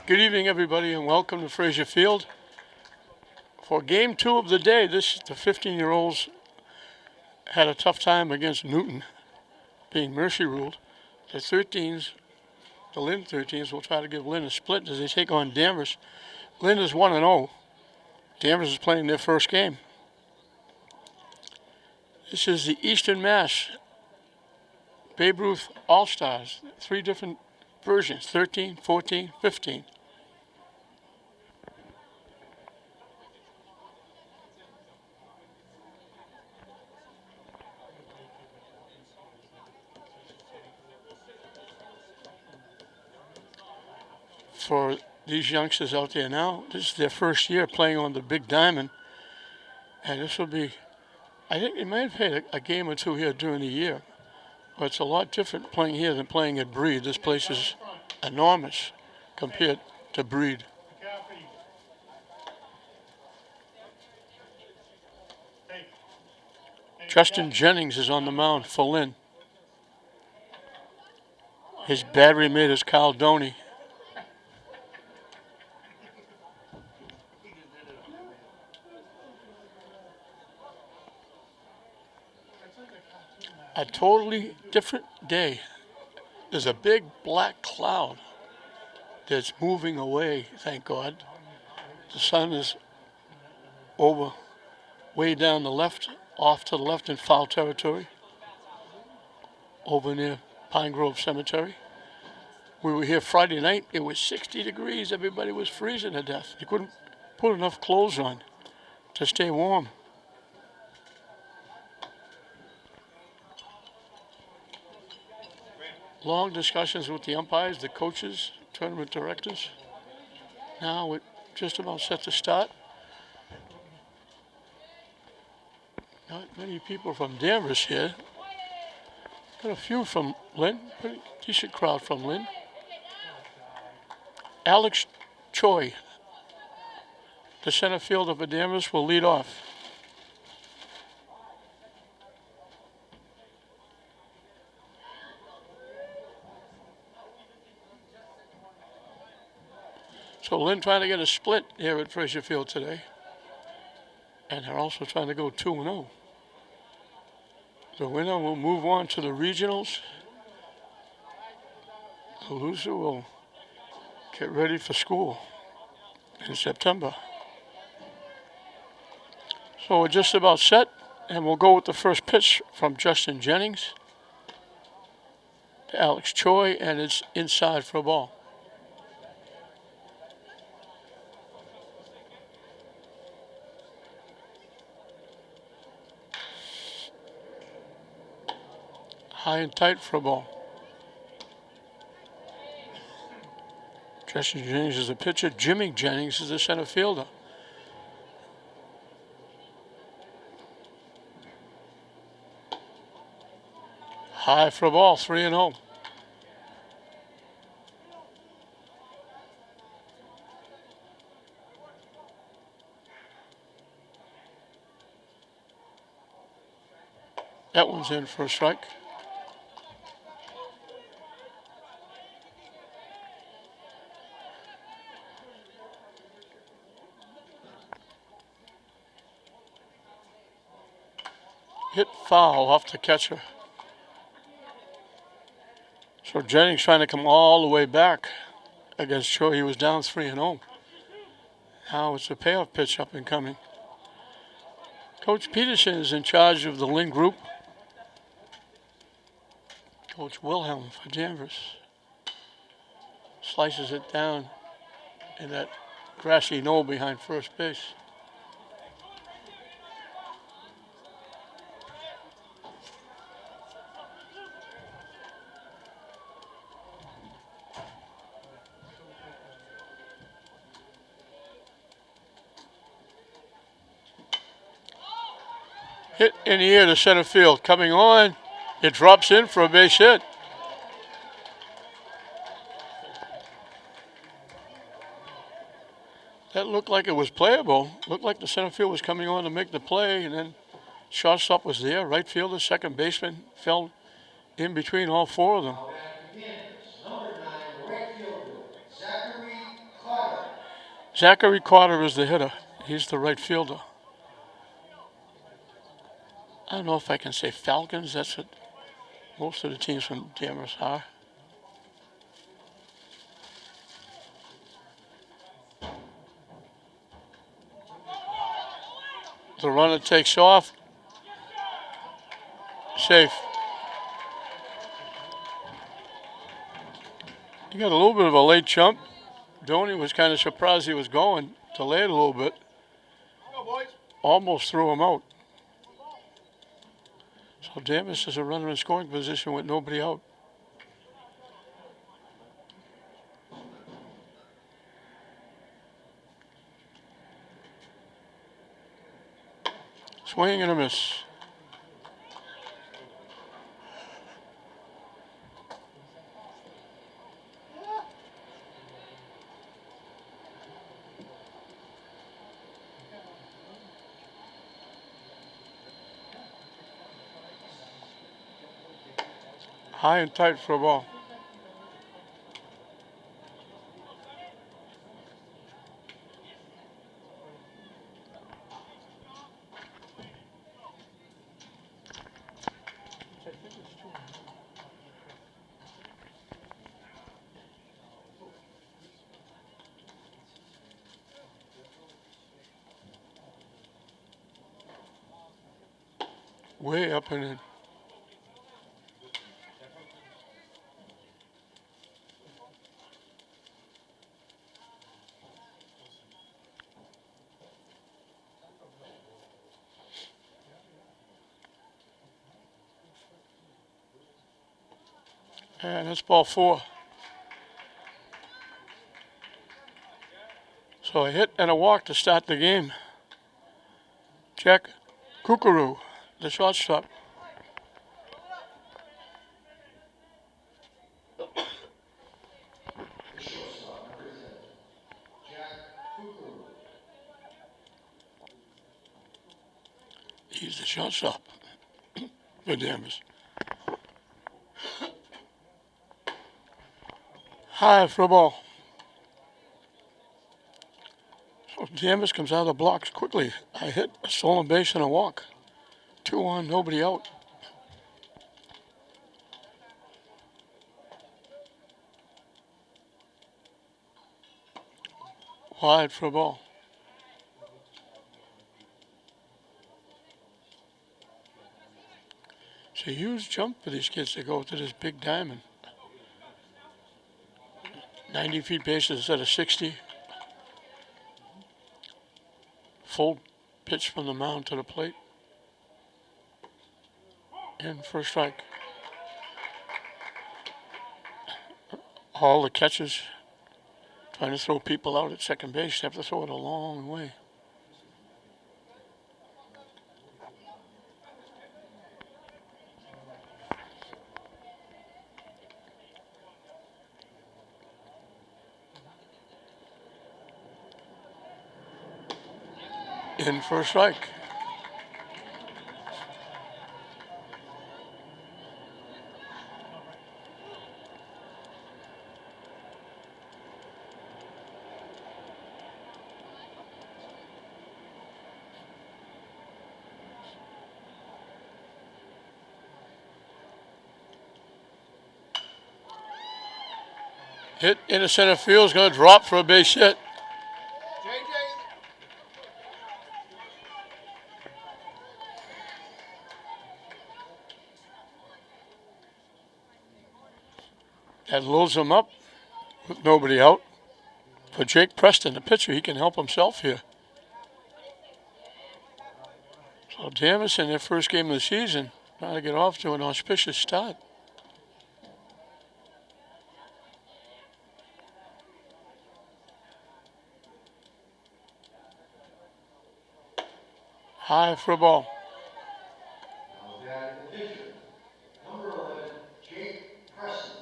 Good evening, everybody, and welcome to Fraser Field. For game 2 of the day, the 15-year-olds had a tough time against Newton, being mercy ruled. The Lynn 13s will try to give Lynn a split as they take on Danvers. Lynn is 1-0. Danvers is playing their first game. This is the Eastern Mass Babe Ruth All-Stars. 3 different versions, 13, 14, 15. For these youngsters out there now, this is their first year playing on the big diamond. And this will be, I think they might have played a game or two here during the year. But it's a lot different playing here than playing at Breed. This place is enormous compared to Breed. Justin Jennings is on the mound for Lynn. His battery mate is Caldoni. A totally different day. There's a big black cloud that's moving away, thank God. The sun is over, way down the left, off to the left in foul territory, over near Pine Grove Cemetery. We were here Friday night. It was 60 degrees. Everybody was freezing to death. They couldn't put enough clothes on to stay warm. Long discussions with the umpires, the coaches, tournament directors. Now we're just about set to start. Not many people from Danvers here. Got a few from Lynn. Pretty decent crowd from Lynn. Alex Choi, the center fielder for Danvers, will lead off. So Lynn trying to get a split here at Fraser Field today. And they're also trying to go 2-0. The winner will move on to the regionals. The loser will get ready for school in September. So we're just about set, and we'll go with the first pitch from Justin Jennings to Alex Choi, and it's inside for a ball. High and tight for a ball. Justin Jennings is the pitcher. Jimmy Jennings is the center fielder. High for a ball, 3-0. That one's in for a strike. Hit foul off the catcher. So Jennings trying to come all the way back against Choi. He was down 3-0. Now it's a payoff pitch up and coming. Coach Peterson is in charge of the Lynn group. Coach Wilhelm for Danvers slices it down in that grassy knoll behind first base. Hit in the air to center field. Coming on, it drops in for a base hit. That looked like it was playable. Looked like the center field was coming on to make the play, and then shortstop was there. Right fielder, second baseman fell in between all 4 of them. Zachary Carter is the hitter. He's the right fielder. I don't know if I can say Falcons. That's what most of the teams from Danvers are. The runner takes off. Safe. He got a little bit of a late jump. Donnie was kind of surprised he was going. Delayed a little bit. Almost threw him out. So Danvers is a runner in scoring position with nobody out. Swing and a miss. High and tight for a ball. Way up and in. And that's ball 4. So a hit and a walk to start the game. Jack Kukuru, the shortstop. He's the shortstop for Danvers. High for a ball. So Danvers comes out of the blocks quickly. I hit a stolen base and a walk. 2 on, nobody out. Wide for a ball. It's a huge jump for these kids to go to this big diamond. 90 feet bases instead of 60. Full pitch from the mound to the plate. And first strike. All the catchers trying to throw people out at second base have to throw it a long way. In for a strike. Hit into center field is going to drop for a base hit. That loads him up with nobody out. For Jake Preston, the pitcher, he can help himself here. So Danvers in their first game of the season trying to get off to an auspicious start. High for a ball. Number 11, Jake Preston.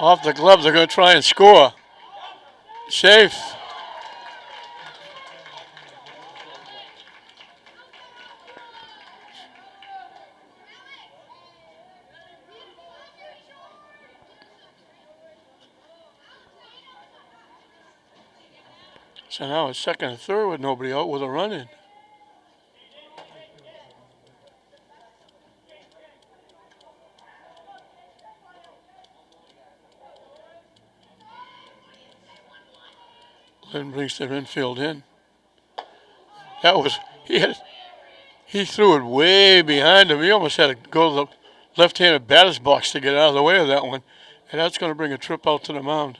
Off the glove, they're going to try and score. Safe. So now it's second and third with nobody out with a run in. Lynn brings the infield in. That was he threw it way behind him. He almost had to go to the left-handed batter's box to get out of the way of that one, and that's going to bring a trip out to the mound.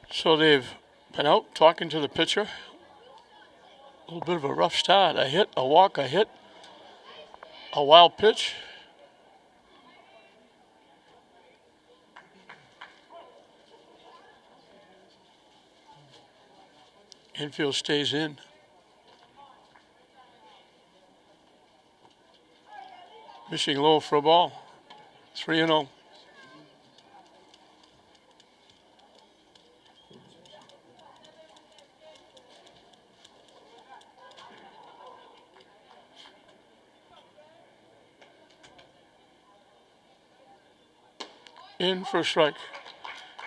So they've been out talking to the pitcher. A little bit of a rough start. A hit, a walk, a hit, a wild pitch. Infield stays in. Missing low for a ball. 3-0. In for a strike.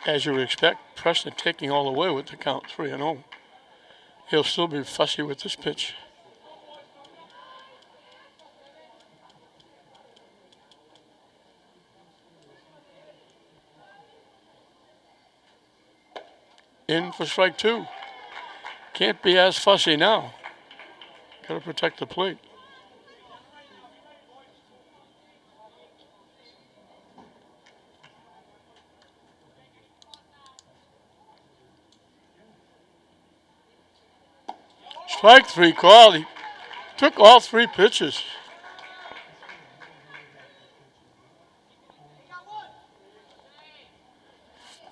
As you would expect, Preston taking all the way with the count 3-0. He'll still be fussy with this pitch. In for strike two. Can't be as fussy now. Got to protect the plate. Strike three call. He took all three pitches.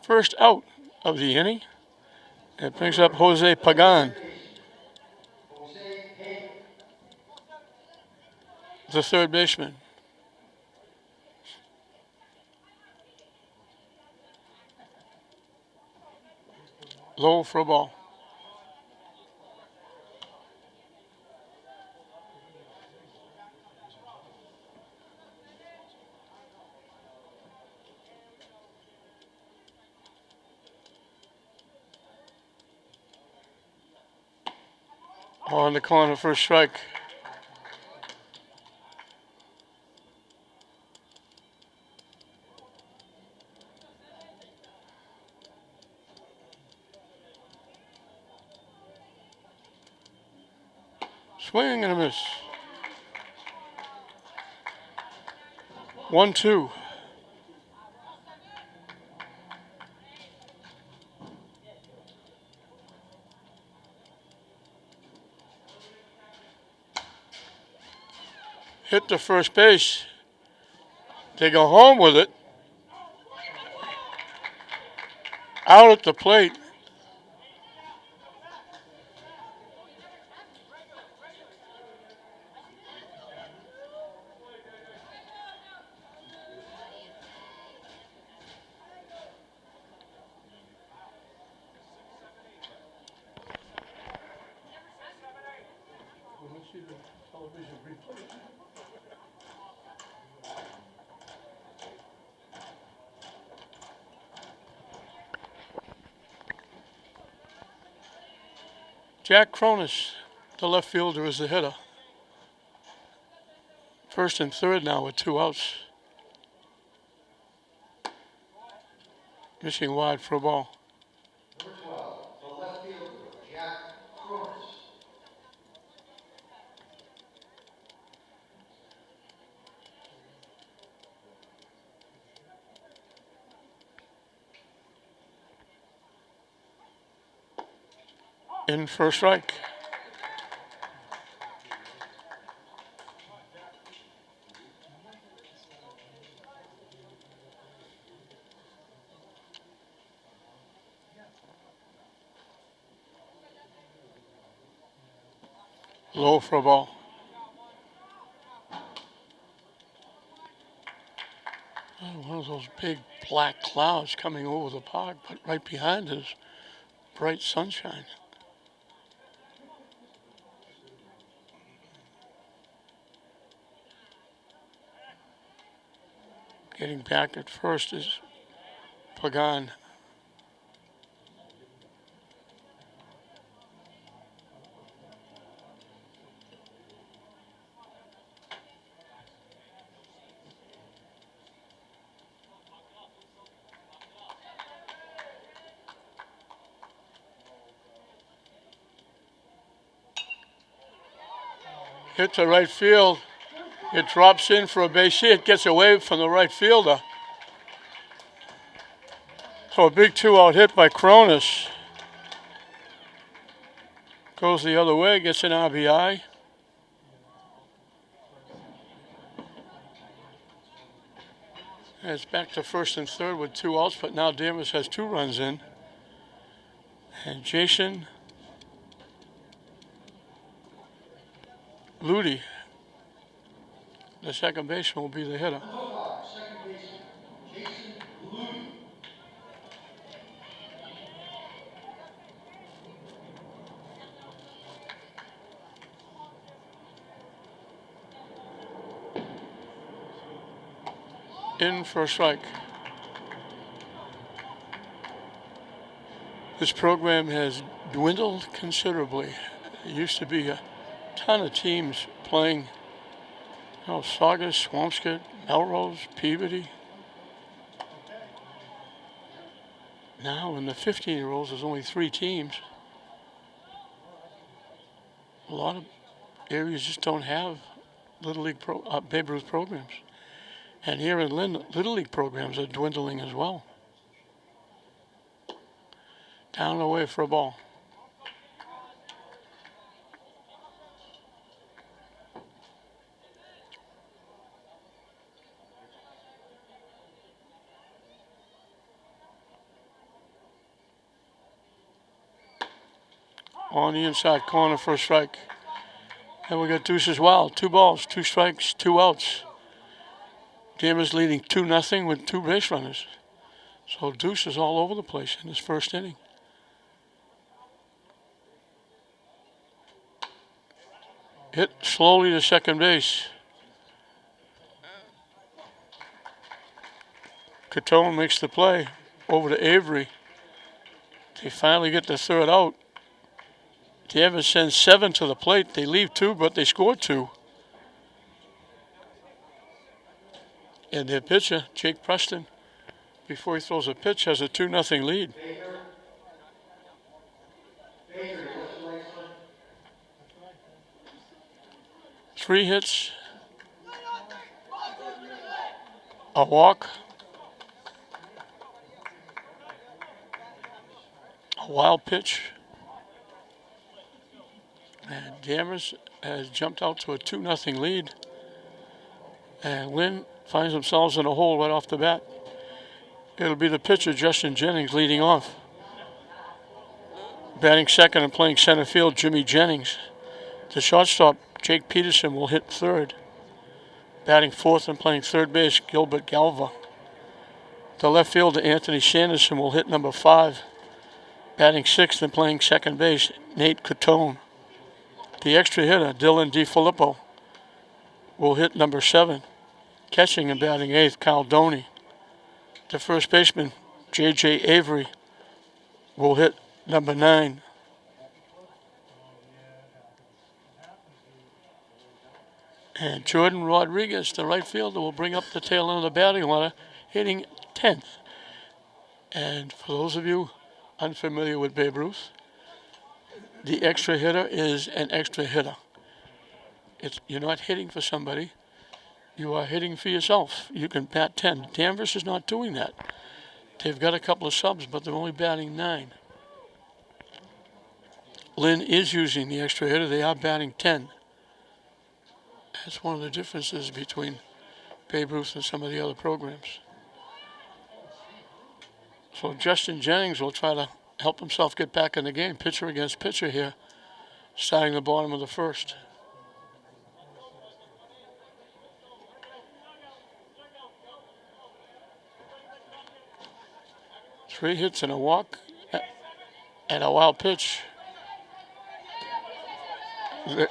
First out of the inning. It brings up Jose Pagan, Jose Hagan. the third baseman. Low for a ball. On the corner for a strike. Swing and a miss. 1-2. Hit to first base. They go home with it. Out at the plate. Jack Cronus, the left fielder, is the hitter. First and third now with 2 outs. Missing wide for a ball. Number 12, the left fielder, Jack Cronus. In for a strike. Low for a ball. One of those big black clouds coming over the park, but right behind is bright sunshine. Getting back at first is Pagan. Hit to right field. It drops in for a base hit. Gets away from the right fielder. So a big 2-out hit by Cronus. Goes the other way, gets an RBI. And it's back to first and third with 2 outs, but now Danvers has 2 runs in. And Jason Ludi, the second baseman, will be the hitter. Second baseman, Jason Ludi. In for a strike. This program has dwindled considerably. There used to be a ton of teams playing. Saugus, Swampscott, Melrose, Peabody. Now in the 15-year-olds, there's only 3 teams. A lot of areas just don't have Little League Babe Ruth programs. And here in Lynn, Little League programs are dwindling as well. Down and away for a ball. On the inside corner for a strike. And we got Deuce as well. 2 balls, 2 strikes, 2 outs. Danvers leading 2-0 with 2 base runners. So Deuce is all over the place in his first inning. Hit slowly to second base. Catone makes the play over to Avery. They finally get the third out. Danvers sends 7 to the plate. They leave 2, but they scored 2. And their pitcher, Jake Preston, before he throws a pitch, has a 2-0 lead. Baker, what's the latest one? 3 hits, a walk, a wild pitch, and Danvers has jumped out to a 2-0 lead. And Lynn finds themselves in a hole right off the bat. It'll be the pitcher, Justin Jennings, leading off. Batting second and playing center field, Jimmy Jennings. The shortstop, Jake Peterson, will hit third. Batting fourth and playing third base, Gilbert Galva. The left fielder, Anthony Sanderson, will hit number 5. Batting sixth and playing second base, Nate Catone. The extra hitter, Dylan DiFilippo, will hit number 7. Catching and batting eighth, Kyle Doney. The first baseman, J.J. Avery, will hit number 9. And Jordan Rodriguez, the right fielder, will bring up the tail end of the batting order, hitting 10th. And for those of you unfamiliar with Babe Ruth, the extra hitter is an extra hitter. You're not hitting for somebody. You are hitting for yourself. You can bat 10. Danvers is not doing that. They've got a couple of subs, but they're only batting 9. Lynn is using the extra hitter. They are batting 10. That's one of the differences between Babe Ruth and some of the other programs. So Justin Jennings will try to help himself get back in the game. Pitcher against pitcher here, starting the bottom of the first. 3 hits and a walk and a wild pitch. It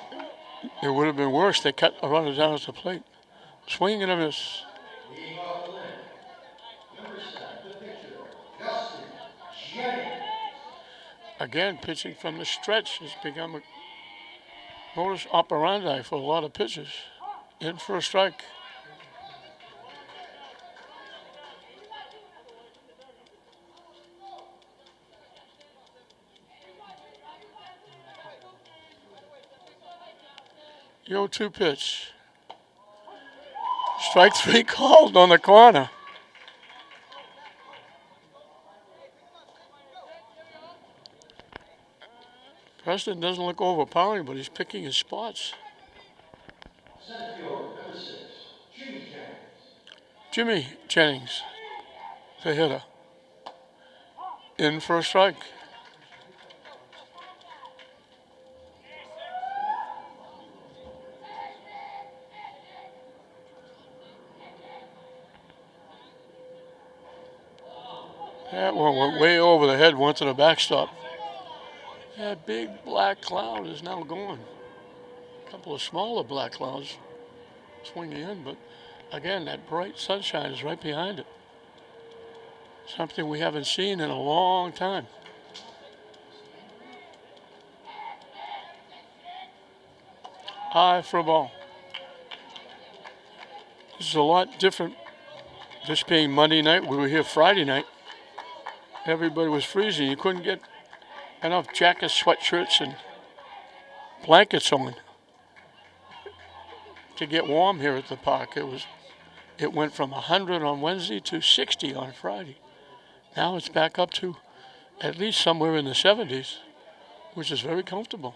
would have been worse. They cut a runner down at the plate. Swing and a miss. Leading off Lynn. Number 7, the pitcher, Justin Jennings. Again, pitching from the stretch has become a modus operandi for a lot of pitchers. In for a strike. The 0-2 pitch. Strike 3 called on the corner. Preston doesn't look overpowering, but he's picking his spots. Center fielder, number 6, Jimmy Jennings. Jimmy Jennings, the hitter. In for a strike. That one went way over the head, went to the backstop. That big black cloud is now gone. A couple of smaller black clouds swinging in, but again, that bright sunshine is right behind it. Something we haven't seen in a long time. High for a ball. This is a lot different. This being Monday night, we were here Friday night. Everybody was freezing. You couldn't get enough jackets, sweatshirts, and blankets on to get warm here at the park. It went from 100 on Wednesday to 60 on Friday. Now it's back up to at least somewhere in the 70s, which is very comfortable.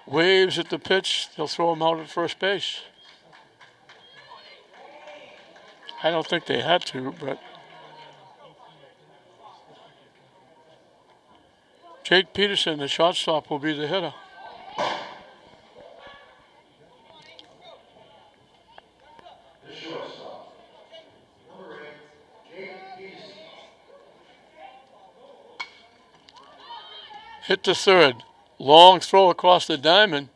Waves at the pitch. They'll throw him out at first base. I don't think they had to, but Jake Peterson, the shortstop, will be the hitter. The shortstop, number 8, Jake Peterson. Hit to third. Long throw across the diamond,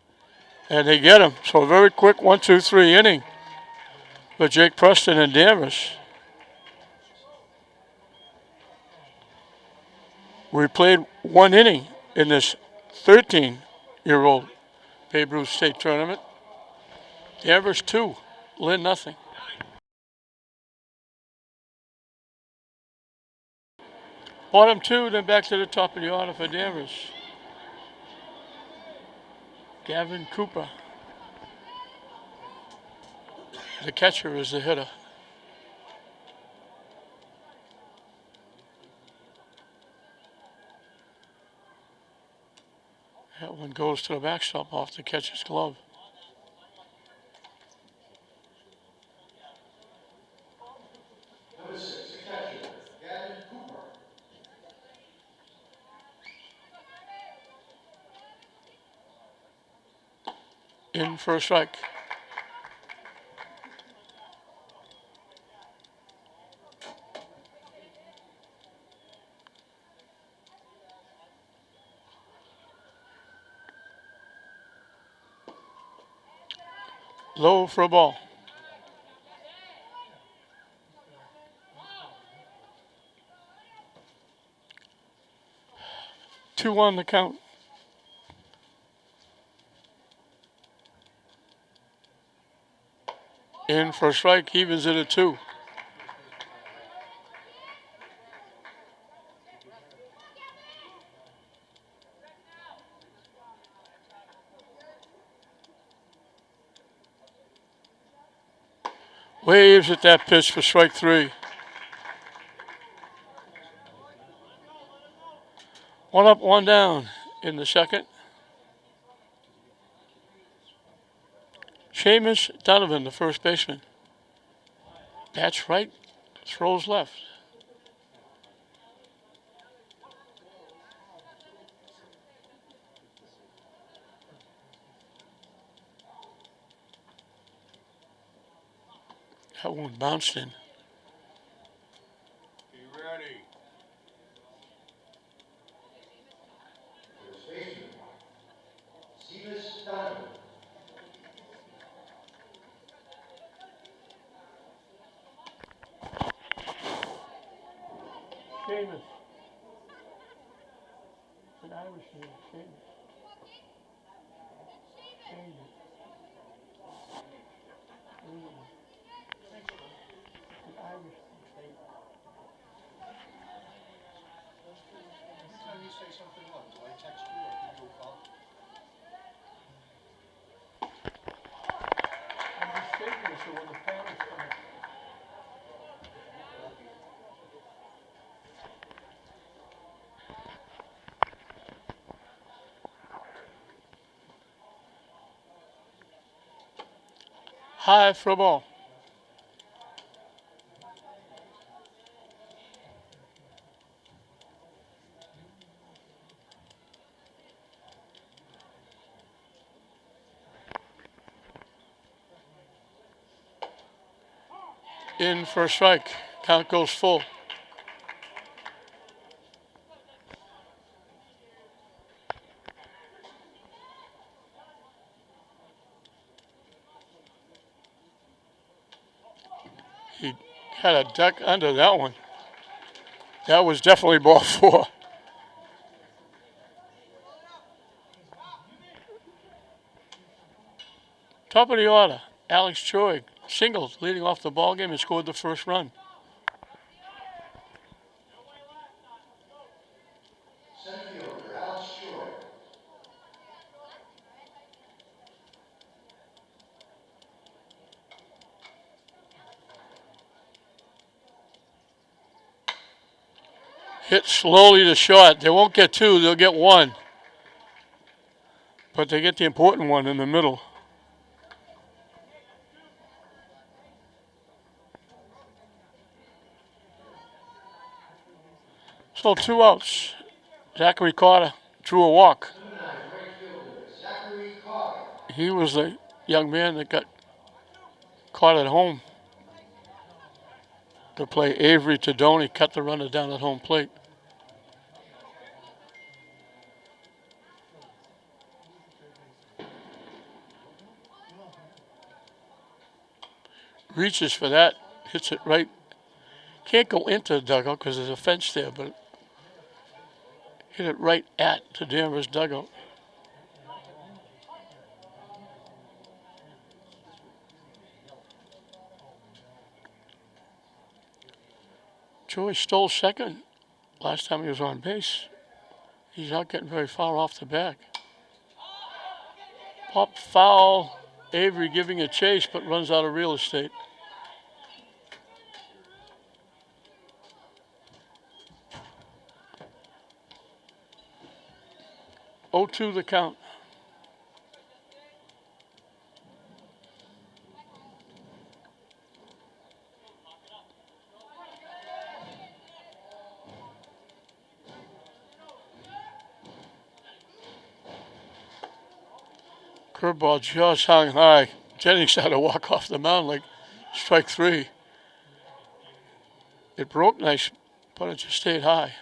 and they get him. So a very quick 1-2-3 inning for Jake Preston and Danvers. We played 1 inning in this 13-year-old Babe Ruth State tournament. Danvers 2, Lynn nothing. Bottom 2, then back to the top of the order for Danvers. Gavin Cooper. The catcher is the hitter. That one goes to the backstop off the catcher's glove. Number 6, the catcher, Gavin Cooper. In for a strike. Low for a ball. Two on the count. In for a strike, evens it at 2. Waves at that pitch for strike 3. 1 up, 1 down in the second. Seamus Donovan, the first baseman. Bats right, throws left. That one bounced in. Seamus. An Irish name, Seamus. Seamus. An Irish name. Anytime you say something wrong, do I text you or give you a call? I'm mistaken, so when the parents come. High for a ball. In for a strike. Count goes full. He had a duck under that one. That was definitely ball four. Top of the order, Alex Choi, singles, leading off the ball game and scored the first run. Center fielder Alex Troy. Hit slowly to short. They won't get two, they'll get one. But they get the important one in the middle. So 2 outs. Zachary Carter drew a walk. Number 9, right fielder Zachary Carter. He was the young man that got caught at home to play Avery Tadoni, cut the runner down at home plate. Reaches for that, hits it right. Can't go into the dugout because there's a fence there, but hit it right at the Danvers dugout. Joey stole second last time he was on base. He's not getting very far off the bag. Pop foul. Avery giving a chase, but runs out of real estate. 0-2 the count. Curveball just hung high. Jennings had to walk off the mound like strike three. It broke nice, but it just stayed high.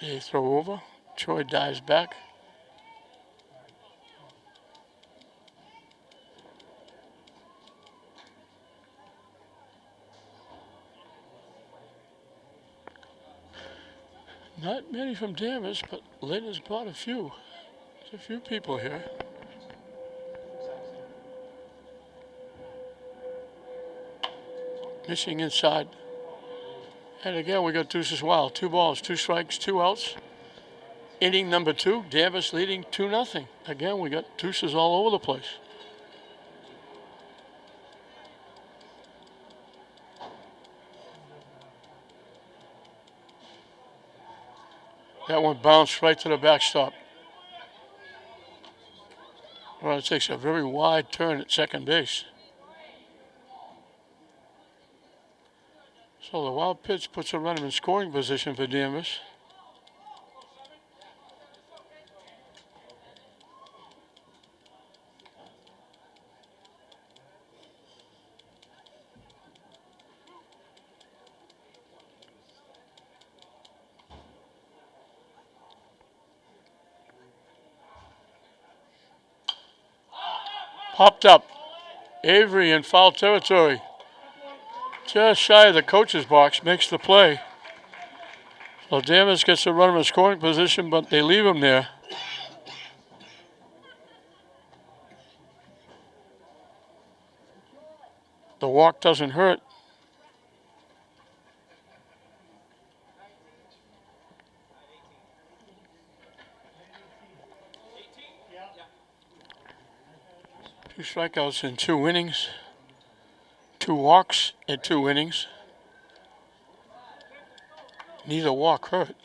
They throw over. Troy dives back. Not many from Danvers, but Lynn has brought a few. There's a few people here. Missing inside. And again, we got deuces wild. 2 balls, 2 strikes, 2 outs. Inning number 2, Danvers leading 2-0. Again, we got deuces all over the place. That one bounced right to the backstop. Well, it takes a very wide turn at second base. So the wild pitch puts a runner in scoring position for Danvers. Popped up. Avery in foul territory. Just shy of the coach's box, makes the play. So Danvers gets a runner in scoring position, but they leave him there. The walk doesn't hurt. Two strikeouts in 2 innings. 2 walks in 2 innings. Neither walk hurt.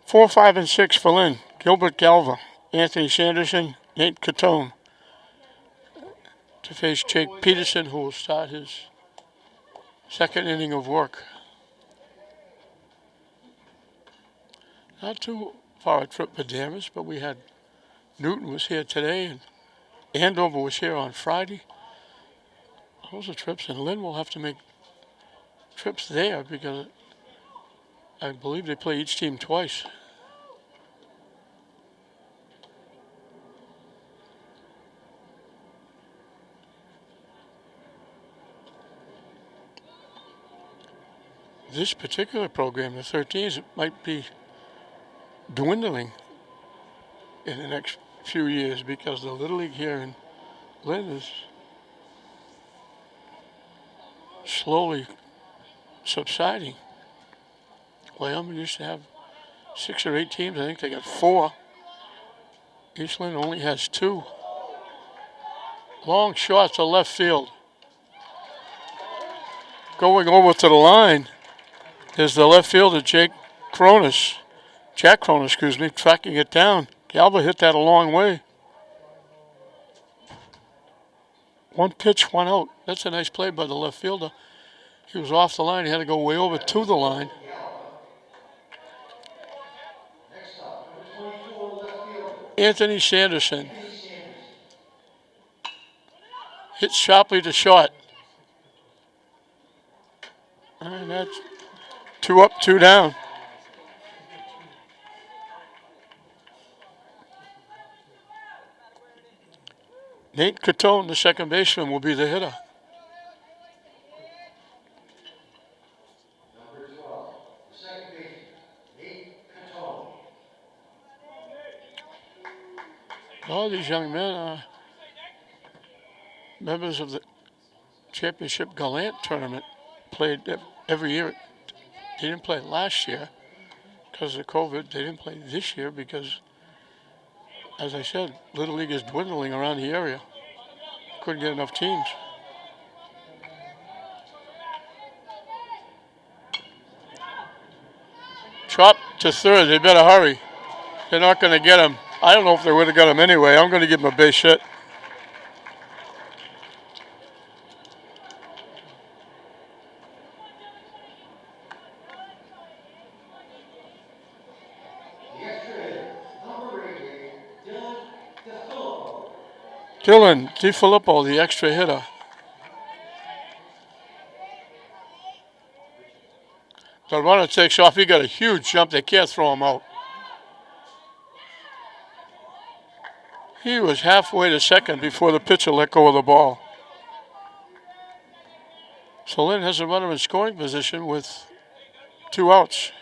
Four, 5, and 6 for Lynn. Gilbert Galva, Anthony Sanderson, Nate Catone. To face Jake Peterson, who will start his second inning of work. Not too far a trip for Danvers, but we had Newton was here today, and Andover was here on Friday. Those are trips, and Lynn will have to make trips there because I believe they play each team twice. This particular program, the 13s, might be dwindling in the next few years because the Little League here in Lynn is slowly subsiding. Wyoming used to have 6 or 8 teams. I think they got 4. East Lynn only has 2. Long shot to left field. Going over to the line is the left fielder, Jack Cronus, tracking it down. Galva hit that a long way. 1 pitch, 1 out. That's a nice play by the left fielder. He was off the line. He had to go way over to the line. Anthony Sanderson hits sharply to short. And that's 2 up, 2 down. Nate Catone, the second baseman, will be the hitter. Number 12, the second baseman, Nate Catone. All these young men are members of the Championship Gallant tournament. Played every year. They didn't play last year because of COVID. They didn't play this year because, as I said, Little League is dwindling around the area. Couldn't get enough teams. Chop to third. They better hurry. They're not going to get him. I don't know if they would have got him anyway. I'm going to give him a base hit. Dylan DiFilippo, the extra hitter. The runner takes off. He got a huge jump. They can't throw him out. He was halfway to second before the pitcher let go of the ball. So Lynn has a runner in scoring position with 2 outs.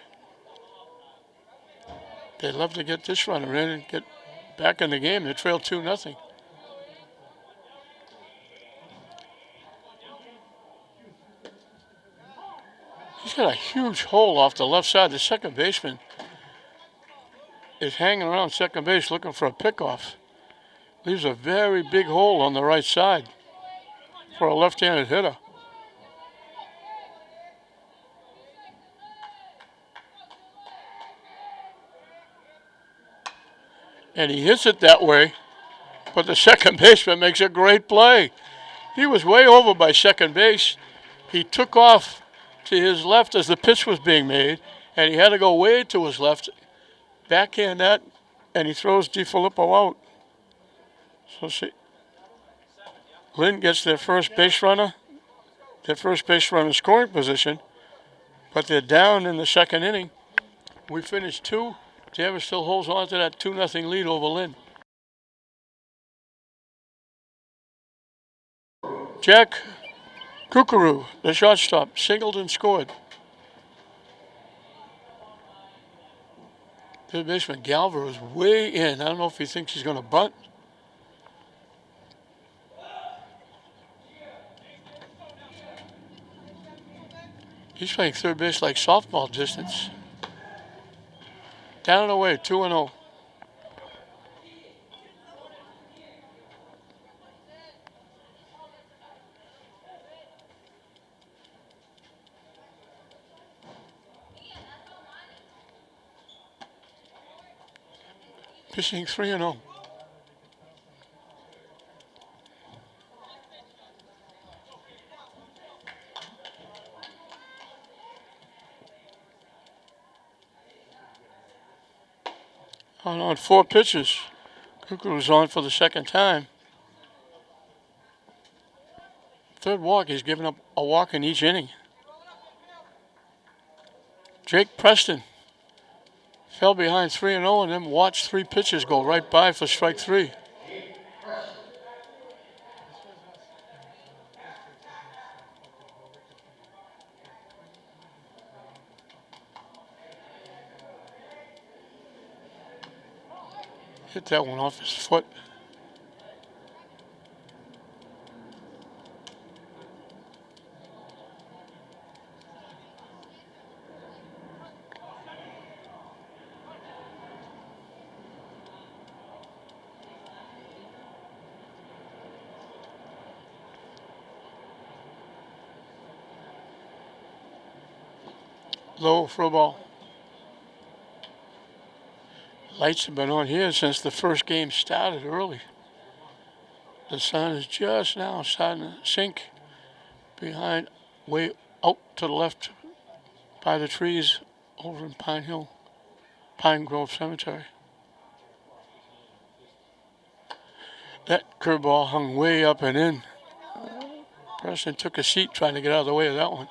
They'd love to get this runner in and get back in the game. They trail 2-0. He's got a huge hole off the left side. The second baseman is hanging around second base looking for a pickoff. Leaves a very big hole on the right side for a left-handed hitter. And he hits it that way, but the second baseman makes a great play. He was way over by second base. He took off to his left as the pitch was being made, and he had to go way to his left, backhand that, and he throws DiFilippo out. So see, Lynn gets their first base runner in scoring position, but they're down in the second inning. We finished 2 Danvers still holds on to that 2-0 lead over Lynn. Jack Kukuru, the shortstop, singled and scored. Third baseman Galver is way in. I don't know if he thinks he's going to bunt. He's playing third base like softball distance. Down and away, 2-0. Pitching 3-0. On 4 pitches. Kukuru's on for the second time. Third walk, he's given up a walk in each inning. Jake Preston fell behind 3-0 and then watched 3 pitches go right by for strike 3. Hit that one off his foot. Low for a ball. Lights have been on here since the first game started early. The sun is just now starting to sink behind, way out to the left by the trees over in Pine Grove Cemetery. That curveball hung way up and in. Preston took a seat trying to get out of the way of that one.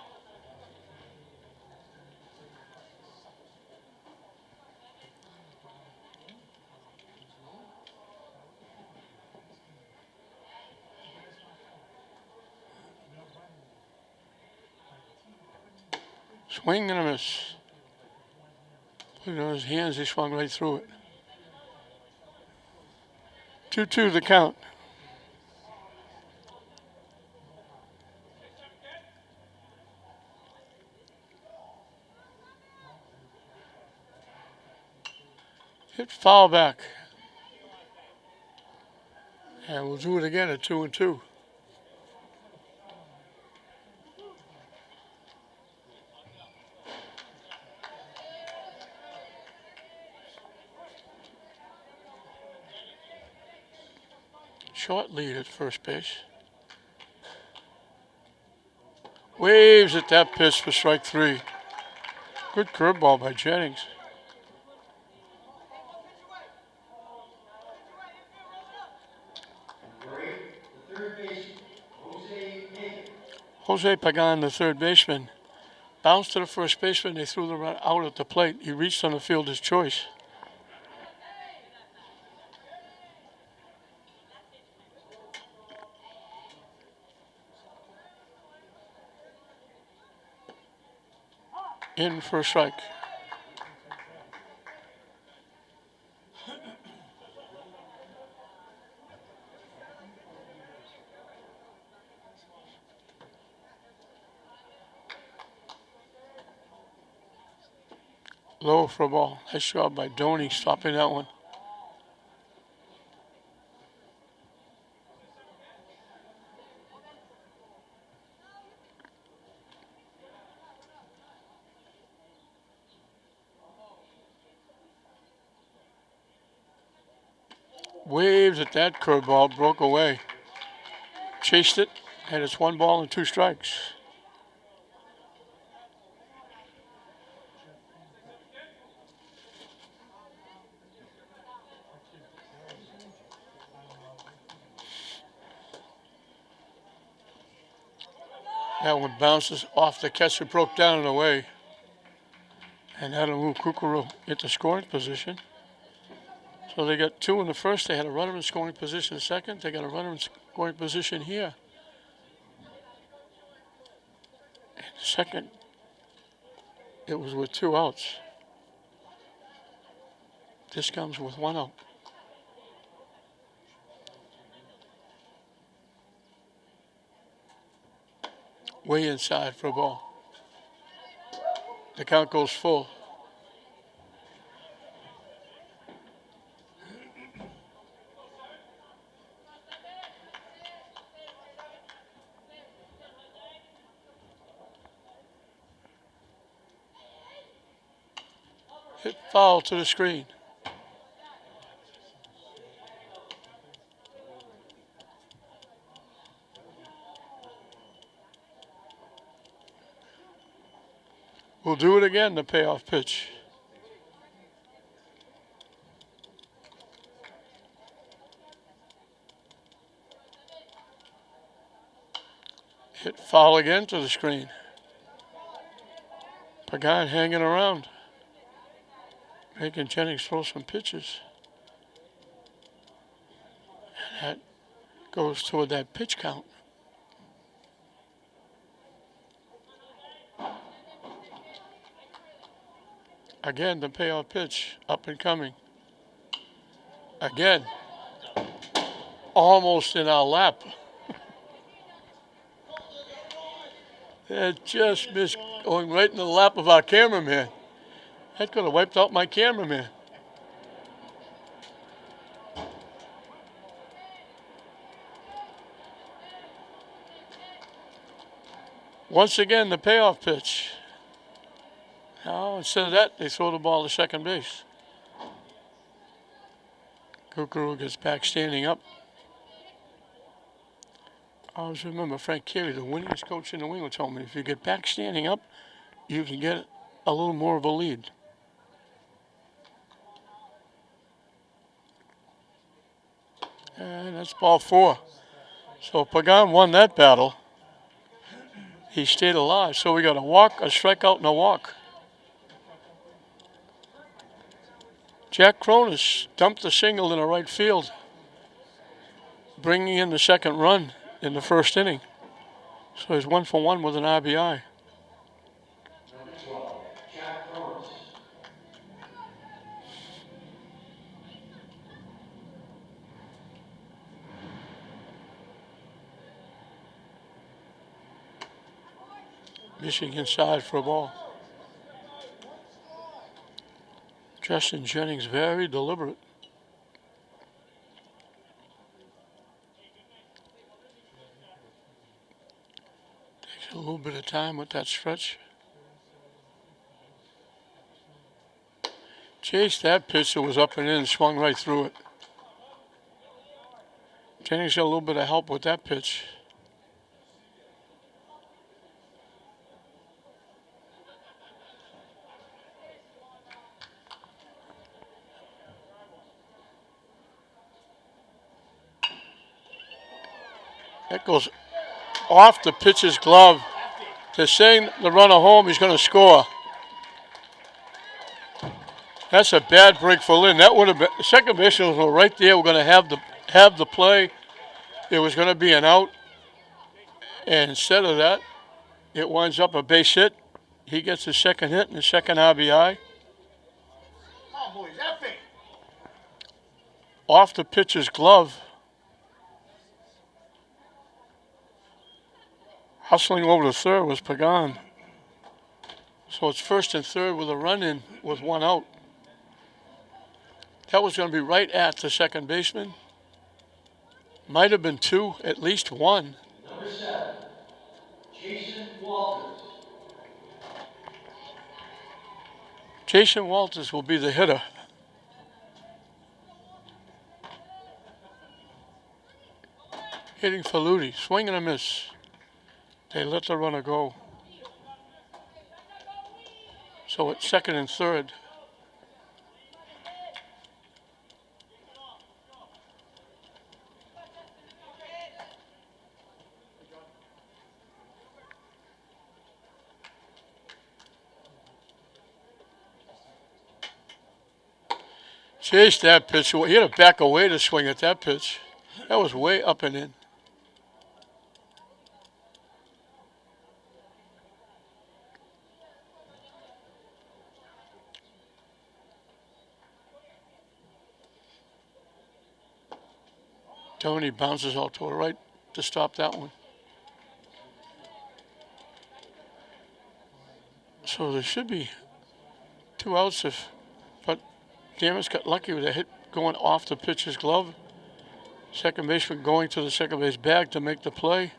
Swing and a miss. Put it on his hands, he swung right through it. 2-2 the count. Hit foul back. And we'll do it again at 2-2. Short lead at first base. Waves at that pitch for strike 3. Good curveball by Jennings. Jose Pagan, the third baseman, bounced to the first baseman. They threw the run out at the plate. He reached on the fielder's choice. In for a strike. Low for a ball. Nice job by Doney stopping that one. Waves at that curveball, broke away. Chased it, and it's 1 ball and 2 strikes. That one bounces off the catcher, broke down and away. and had to move Kukuru into scoring position. So they got 2 in the first. They had a runner in scoring position in the second. They got a runner in scoring position here. In the second, it was with 2 outs. This comes with 1 out. Way inside for a ball. The count goes full. Hit foul to the screen. We'll do it again, the payoff pitch. Hit foul again to the screen. Pagan hanging around, making Jennings throw some pitches. And that goes toward that pitch count. Again, the payoff pitch, up and coming. Again, almost in our lap. It just missed going right in the lap of our cameraman. That could have wiped out my cameraman. Once again, the payoff pitch. Now, instead of that, they throw the ball to second base. Kukuru gets back standing up. I always remember Frank Carey, the winningest coach in New England, told me if you get back standing up, you can get a little more of a lead. And that's ball 4. So Pagan won that battle. He stayed alive. So we got a walk, a strikeout, and a walk. Jack Cronus dumped the single in the right field, bringing in the second run in the first inning. So he's 1 for 1 with an RBI. Number 12, Jack Lawrence. Missing inside for a ball. Justin Jennings, very deliberate. Takes a little bit of time with that stretch. Chased that pitch that was up and in, swung right through it. Jennings got a little bit of help with that pitch. That goes off the pitcher's glove to send the runner home. He's going to score. That's a bad break for Lynn. That would have been, the second baseman was right there. We're going to have the play. It was going to be an out. And instead of that, it winds up a base hit. He gets his second hit and his second RBI. Off the pitcher's glove. Hustling over to third was Pagan. So it's first and third with a run in with 1 out. That was going to be right at the second baseman. Might have been 2, at least 1. Number 7, Jason Walters. Jason Walters will be the hitter. Hitting for Ludi, swing and a miss. They let the runner go. So it's second and third. Chased that pitch. He had to back away to swing at that pitch. That was way up and in. Tony bounces out to the right to stop that one. So there should be 2 outs but Danvers got lucky with a hit going off the pitcher's glove. Second baseman going to the second base bag to make the play.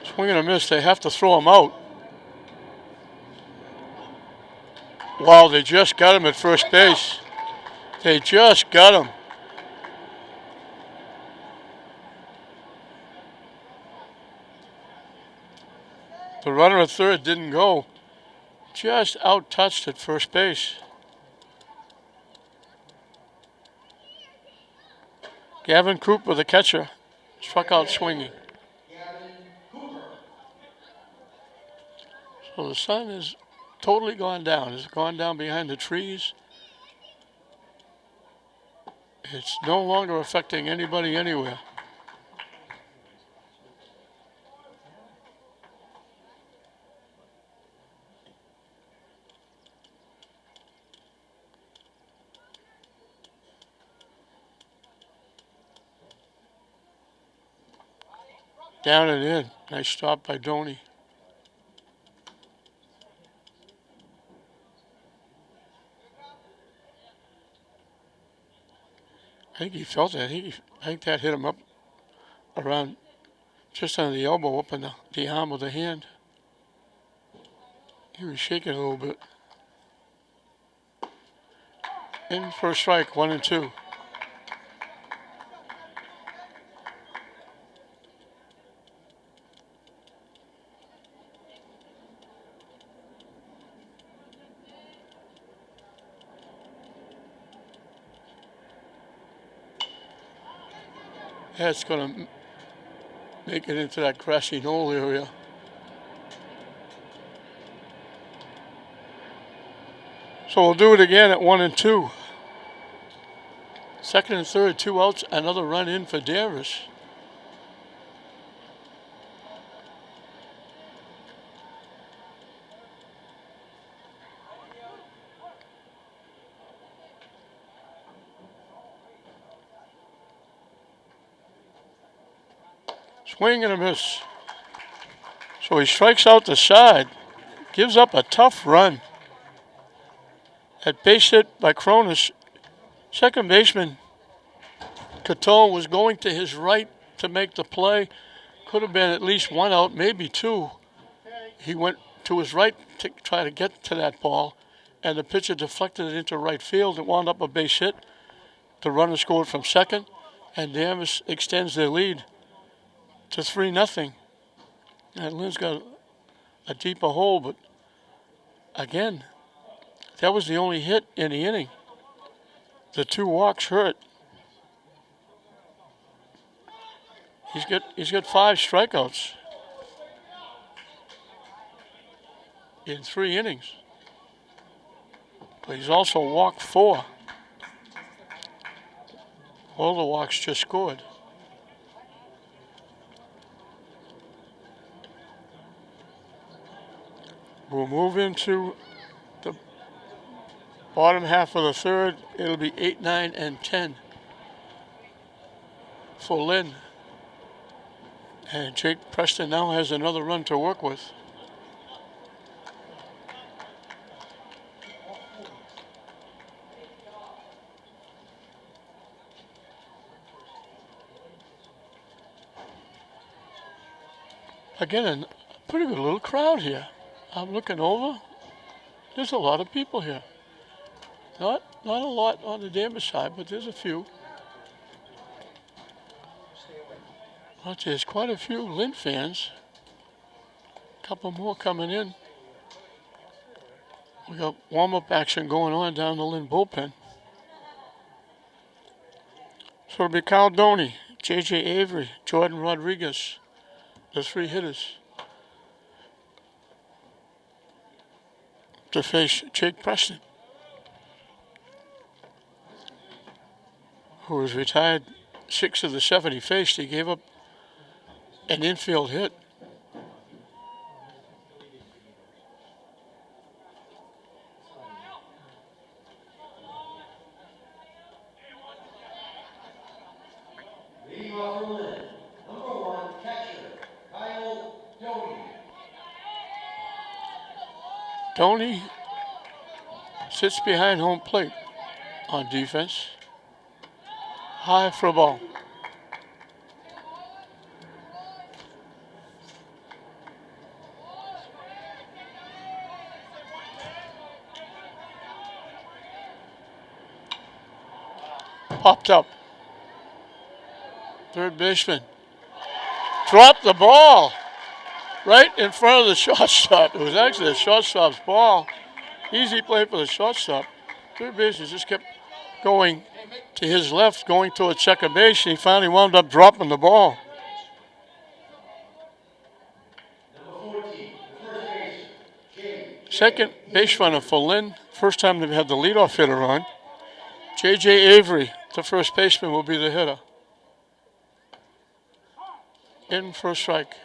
Swing and a miss. They have to throw him out. Wow, they just got him at first base. They just got him. The runner at third didn't go. Just out-touched at first base. Gavin Cooper, the catcher, struck out swinging. So the sun is totally gone down. It's gone down behind the trees. It's no longer affecting anybody anywhere. Down and in. Nice stop by Doney. I think he felt that. I think that hit him up around just under the elbow, up in the arm of the hand. He was shaking a little bit. In for a strike, 1-2. That's going to make it into that grassy knoll area. So we'll do it again at 1-2. Second and third, 2 outs, another run in for Danvers. Swing and a miss. So he strikes out the side, gives up a tough run. That base hit by Cronus. Second baseman Caton was going to his right to make the play. Could have been at least 1 out, maybe 2. He went to his right to try to get to that ball, and the pitcher deflected it into right field. It wound up a base hit. The runner scored from second, and Danvers extends their lead to 3-0. And Lynn's got a deeper hole, but again, that was the only hit in the inning. The 2 walks hurt. He's got 5 strikeouts in 3 innings. But he's also walked 4. All the walks just scored. We'll move into the bottom half of the third. It'll be 8, 9, and 10 for Lynn. And Jake Preston now has another run to work with. Again, a pretty good little crowd here. I'm looking over. There's a lot of people here. Not a lot on the Danvers side, but there's a few. But there's quite a few Lynn fans. A couple more coming in. We got warm-up action going on down the Lynn bullpen. So it'll be Kyle Doney, J.J. Avery, Jordan Rodriguez, the 3 hitters, to face Jake Preston. who was retired 6 of the 7 he faced, he gave up an infield hit. Leading off for Lynn, number 1 catcher, Donnie. Donnie sits behind home plate on defense. High for a ball. Popped up. Third baseman dropped the ball right in front of the shortstop. It was actually the shortstop's ball. Easy play for the shortstop. Third baseman just kept going to his left, going towards second base, and he finally wound up dropping the ball. Number 14, the first baseman, Second base runner for Lynn. First time they've had the leadoff hitter on. J.J. Avery, the first baseman, will be the hitter. In for a strike.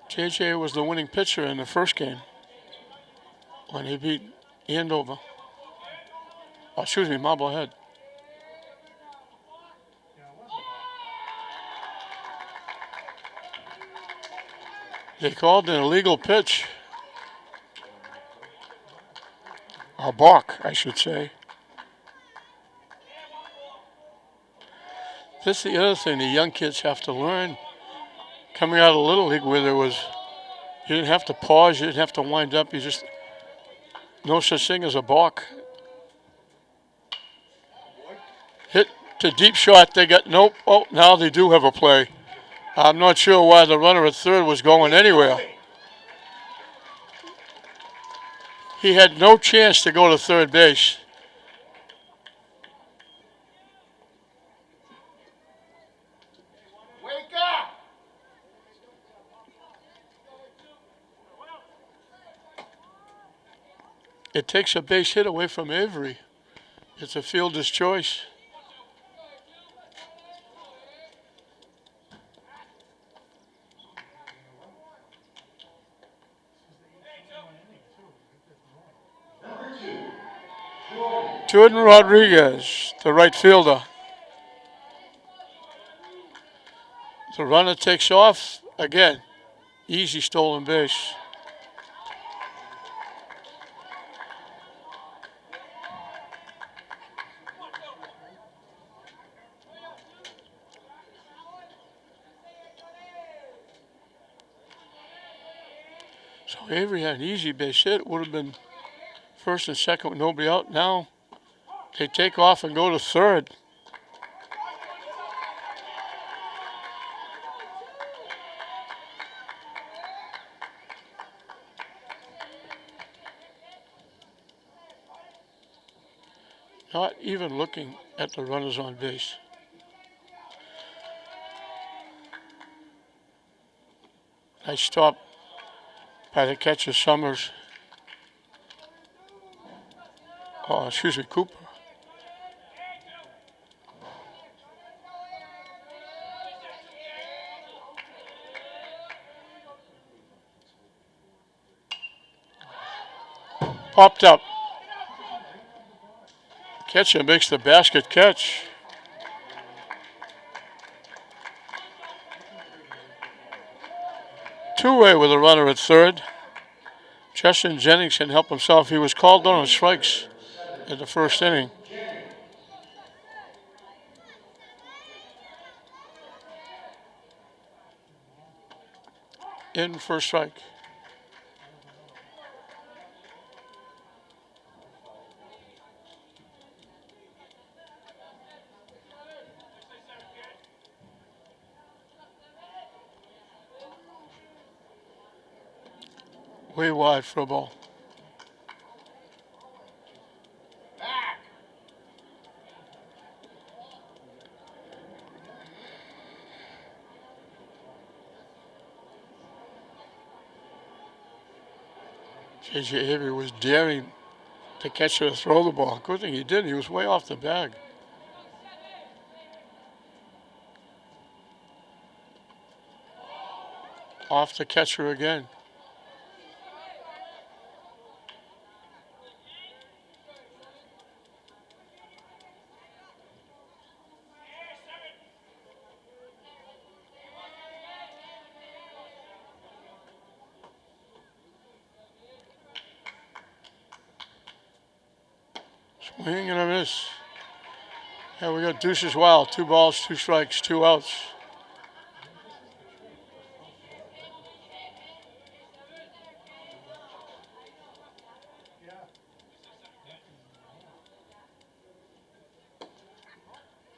J.J. was the winning pitcher in the first game when he beat Andover. Oh, excuse me, Marblehead. They called an illegal pitch. A balk, I should say. This is the other thing the young kids have to learn. Coming out of Little League where you didn't have to pause, you didn't have to wind up, you just, no such thing as a balk. Hit to deep shot, they got, nope, oh, now they do have a play. I'm not sure why the runner at third was going anywhere. He had no chance to go to third base. Wake up! It takes a base hit away from Avery. It's a fielder's choice. Number 2, Jordan Rodriguez, the right fielder. The runner takes off. Again, easy stolen base. So Avery had an easy base hit. Would have been first and second with nobody out. Now they take off and go to third. Not even looking at the runners on base. Nice stop by the catcher Summers. Oh, excuse me, Cooper. Popped up. Catcher makes the basket catch. Two-way with a runner at third. Justin Jennings can help himself. He was called on strikes in the first inning. In for a strike. Way wide for a ball. J.J. Avery was daring the catcher to throw the ball. Good thing he did. He was way off the bag. Off the catcher again. Swing and a miss. Yeah, we got deuces wild. 2 balls, 2 strikes, 2 outs.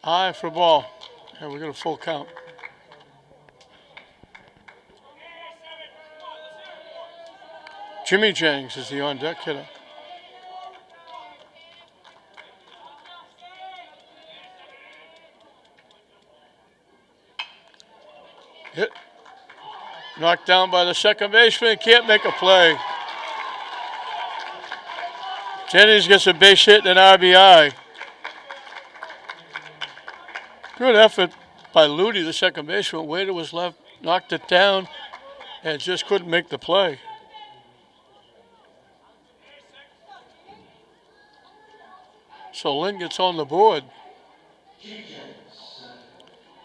High for a ball. And we got a full count. Jimmy Jennings is the on-deck hitter. Hit. Knocked down by the second baseman. Can't make a play. Jennings gets a base hit and an RBI. Good effort by Ludi, the second baseman. Waiter was left, knocked it down, and just couldn't make the play. So Lynn gets on the board.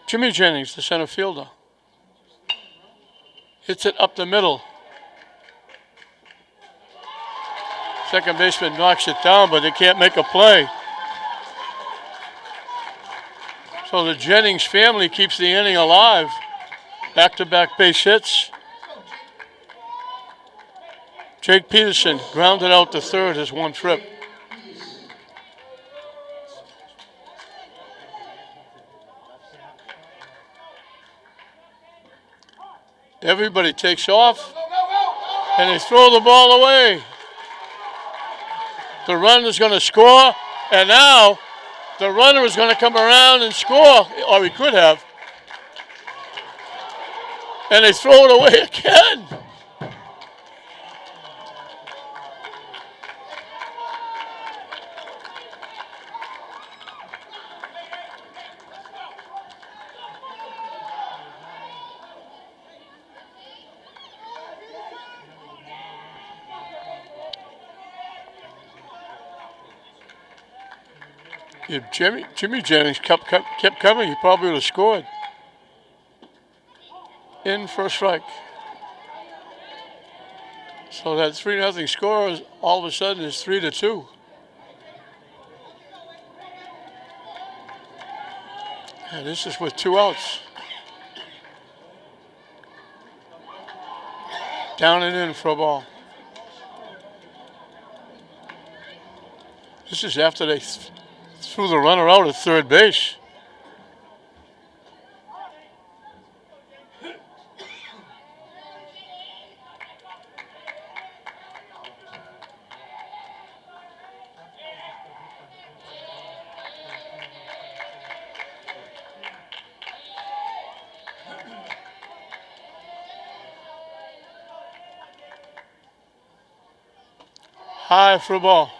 Jimmy Jennings, the center fielder. Hits it up the middle. Second baseman knocks it down, but they can't make a play. So the Jennings family keeps the inning alive. Back-to-back base hits. Jake Peterson grounded out to third his one trip. Everybody takes off, and they throw the ball away. The runner's going to score, and now the runner is going to come around and score, or he could have. And they throw it away again. If Jimmy Jennings kept coming, he probably would have scored. In for a strike. So that 3-0 score is all of a sudden is 3-2. And this is with 2 outs. Down and in for a ball. This is after they threw the runner out at third base. High for a ball.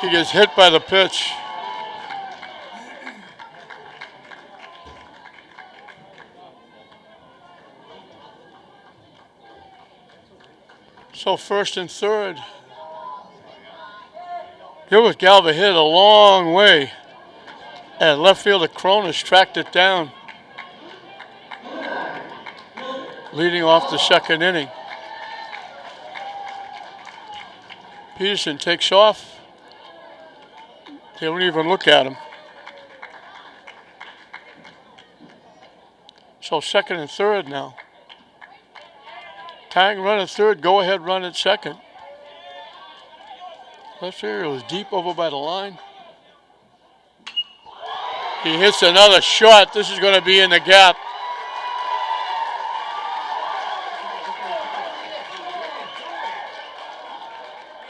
He gets hit by the pitch. So first and third. Gilbert Galva hit a long way. And left fielder Cronus tracked it down. Leading off the second inning. Peterson takes off. They don't even look at him. So second and third now. Tying run at third, go ahead run at second. Left area was deep over by the line. He hits another shot. This is going to be in the gap.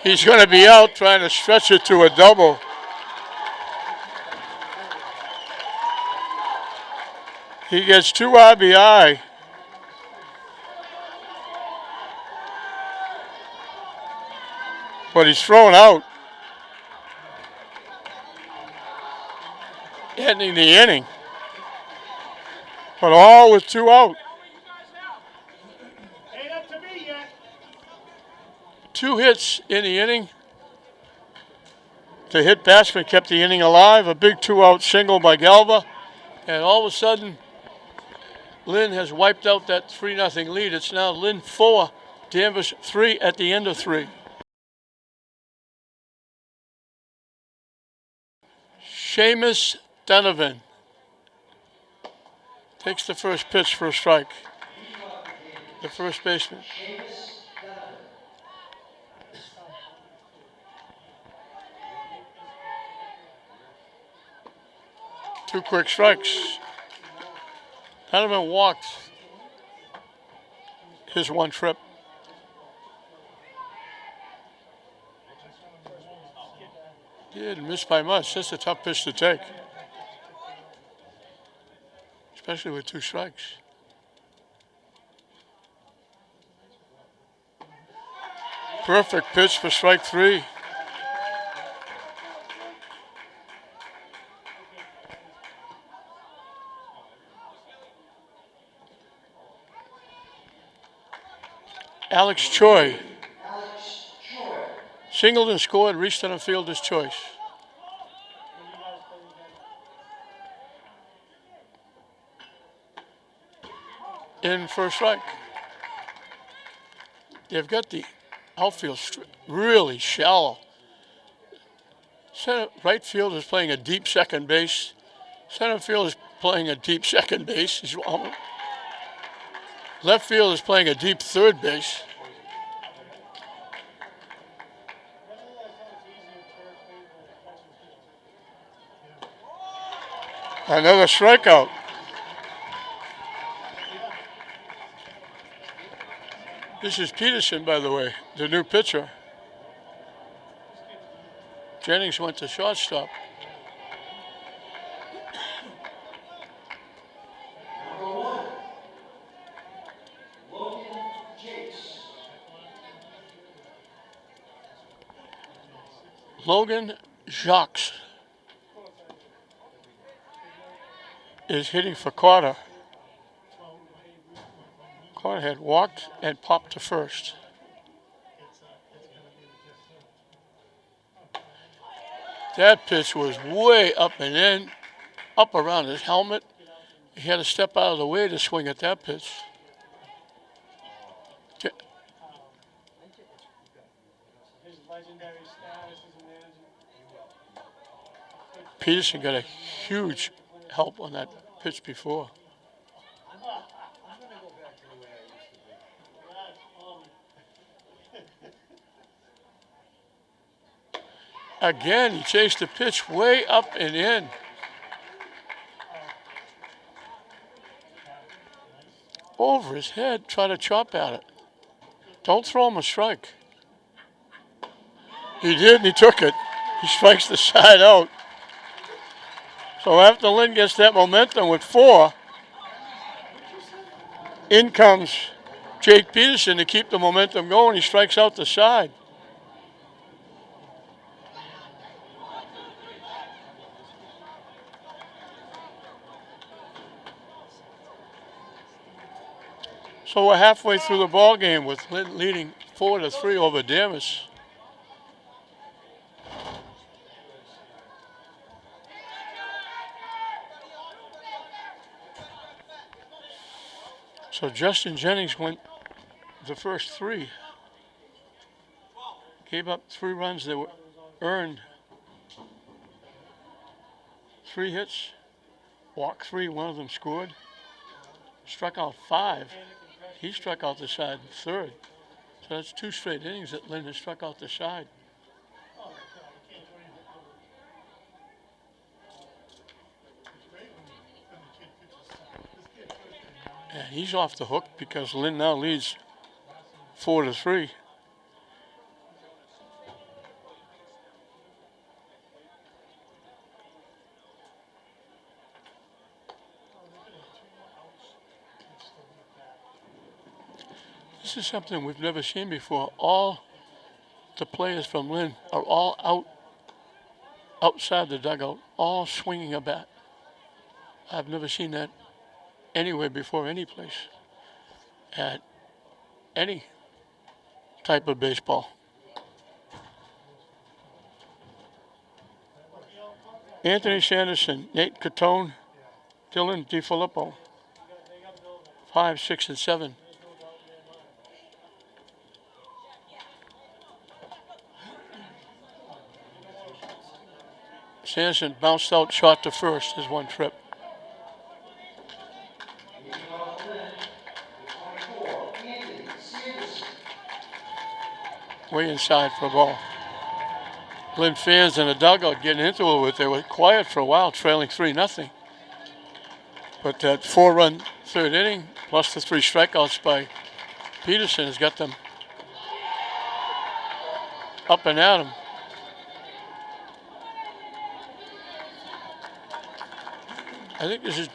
He's going to be out trying to stretch it to a double. He gets 2 RBI. But he's thrown out. Ending the inning. But all with 2 out. Ain't up to me yet. 2 hits in the inning. The hit batsman kept the inning alive. A big 2-out single by Galva. And all of a sudden, Lynn has wiped out that 3-0 lead. It's now Lynn 4, Danvers 3 at the end of 3. Seamus Donovan takes the first pitch for a strike. The first baseman. 2 quick strikes. Donovan walked his 1 trip. He didn't miss by much. That's a tough pitch to take, especially with 2 strikes. Perfect pitch for strike 3. Alex Choi. Singled and scored, reached on a fielder's choice. In for a strike. They've got the outfield really shallow. Right field is playing a deep second base. Center field is playing a deep second base. Left field is playing a deep third base. Another strikeout. This is Peterson, by the way, the new pitcher. Jennings went to shortstop. Logan Jacques is hitting for Carter. Carter had walked and popped to first. That pitch was way up and in, up around his helmet. He had to step out of the way to swing at that pitch. Peterson got a huge help on that pitch before. Again, he chased the pitch way up and in. Over his head, try to chop at it. Don't throw him a strike. He did, and he took it. He strikes the side out. So after Lynn gets that momentum with 4, in comes Jake Peterson to keep the momentum going. He strikes out the side. So we're halfway through the ball game with Lynn leading 4-3 over Danvers. So Justin Jennings went the first 3. Gave up 3 runs that were earned. 3 hits, walked 3, one of them scored. Struck out 5. He struck out the side in third. So that's 2 straight innings that Lynn has struck out the side. And he's off the hook because Lynn now leads 4-3. is something we've never seen before. All the players from Lynn are all outside the dugout, all swinging a bat. I've never seen that anywhere before, any place, at any type of baseball. Anthony Sanderson, Nate Catone, Dylan DiFilippo, 5, 6, and 7. Sanderson bounced out, shot to first, his one trip. Way inside for a ball. Lynn fans in the dugout getting into it. They were quiet for a while, trailing 3-0. But that 4-run third inning, plus the 3 strikeouts by Peterson, has got them up and at him. I think this is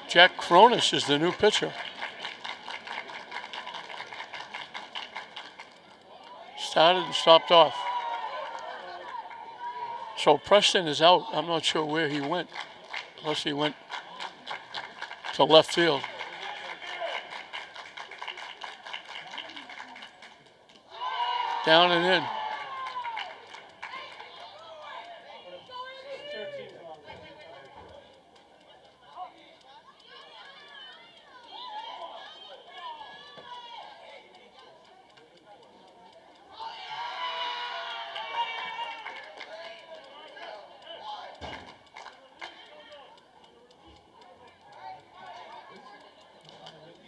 Jack Cronus is the new pitcher. Started and stopped off. So Preston is out. I'm not sure where he went, unless he went to left field. Down and in.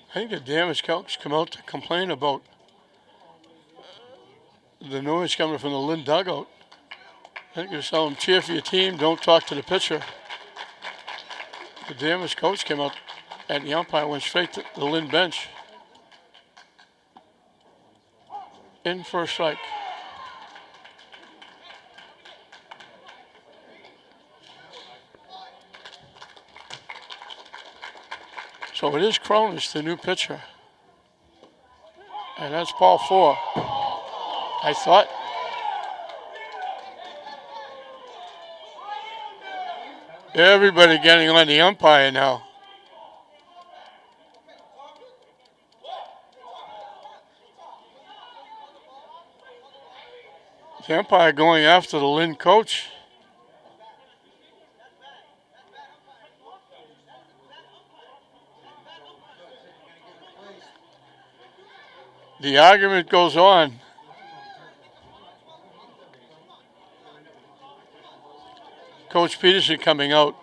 I think the Danvers coach come out to complain about the noise coming from the Lynn dugout. I think they're telling them, cheer for your team, don't talk to the pitcher. The Danvers coach came out and the umpire went straight to the Lynn bench. In for a strike. So it is Cronus, the new pitcher. And that's ball 4. I thought. Everybody getting on the umpire now. The umpire going after the Lynn coach. The argument goes on. Coach Peterson coming out.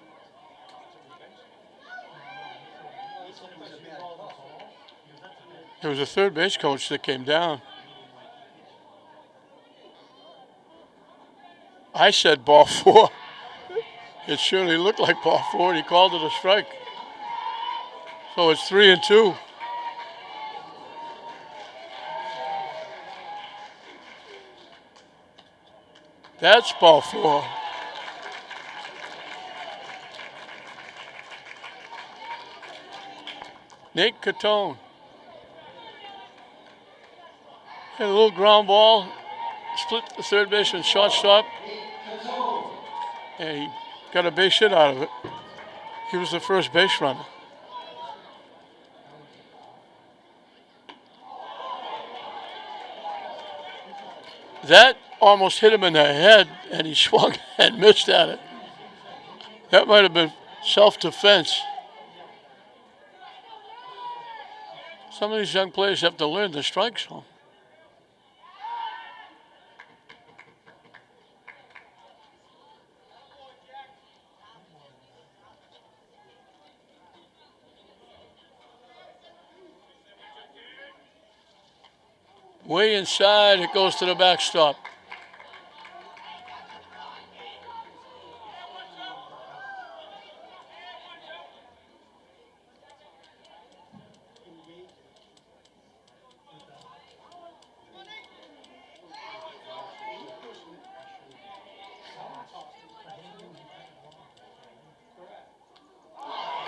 There was a third base coach that came down. I said ball 4. It surely looked like ball 4, and he called it a strike. So it's 3-2. That's ball 4. Nate Catone. Had a little ground ball, split the third baseman shortstop, and he got a base hit out of it. He was the first base runner. That almost hit him in the head, and he swung and missed at it. That might have been self-defense. Some of these young players have to learn the strike zone. Way inside, it goes to the backstop.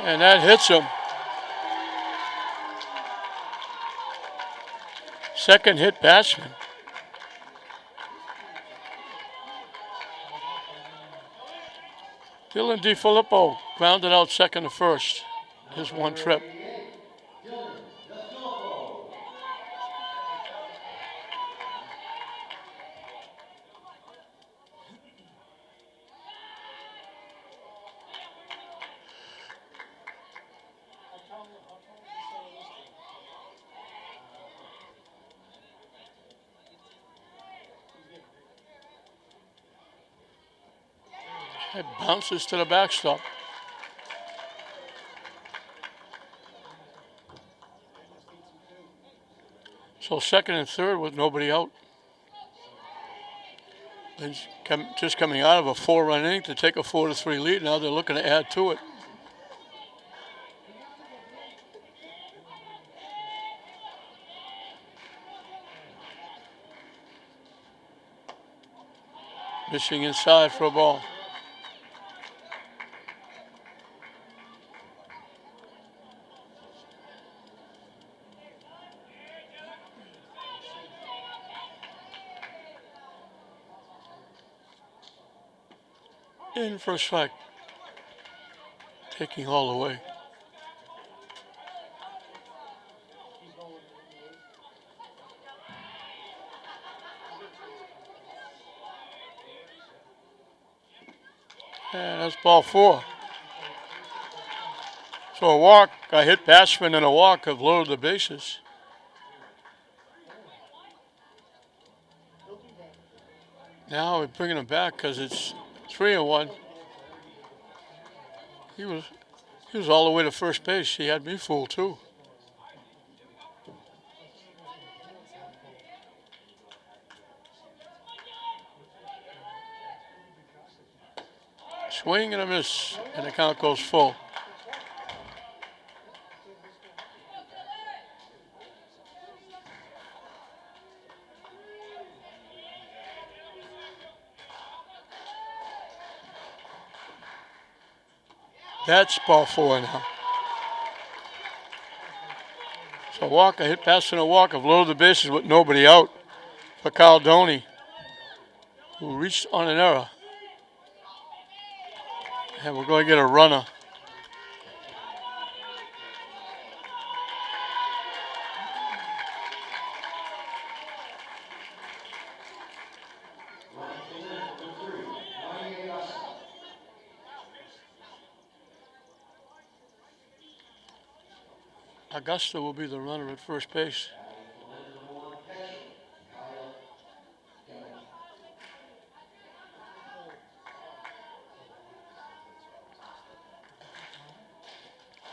And that hits him. Second hit batsman. Dylan DiFilippo grounded out second to first. His one trip. It bounces to the backstop. So second and third with nobody out. Lynn's just coming out of a 4-run inning to take a 4-3 lead. Now they're looking to add to it. Missing inside for a ball. In for a strike. Taking all the way. And that's ball 4. So a walk, a hit batsman and a walk have loaded the bases. Now we're bringing him back because it's 3-1. He was all the way to first base. He had me fooled too. Swing and a miss, and the count goes full. That's ball 4 now. So Walker hit past and a walk have loaded the bases with nobody out for Caldoni, who reached on an error. And we're going to get a runner. Augusta will be the runner at first base.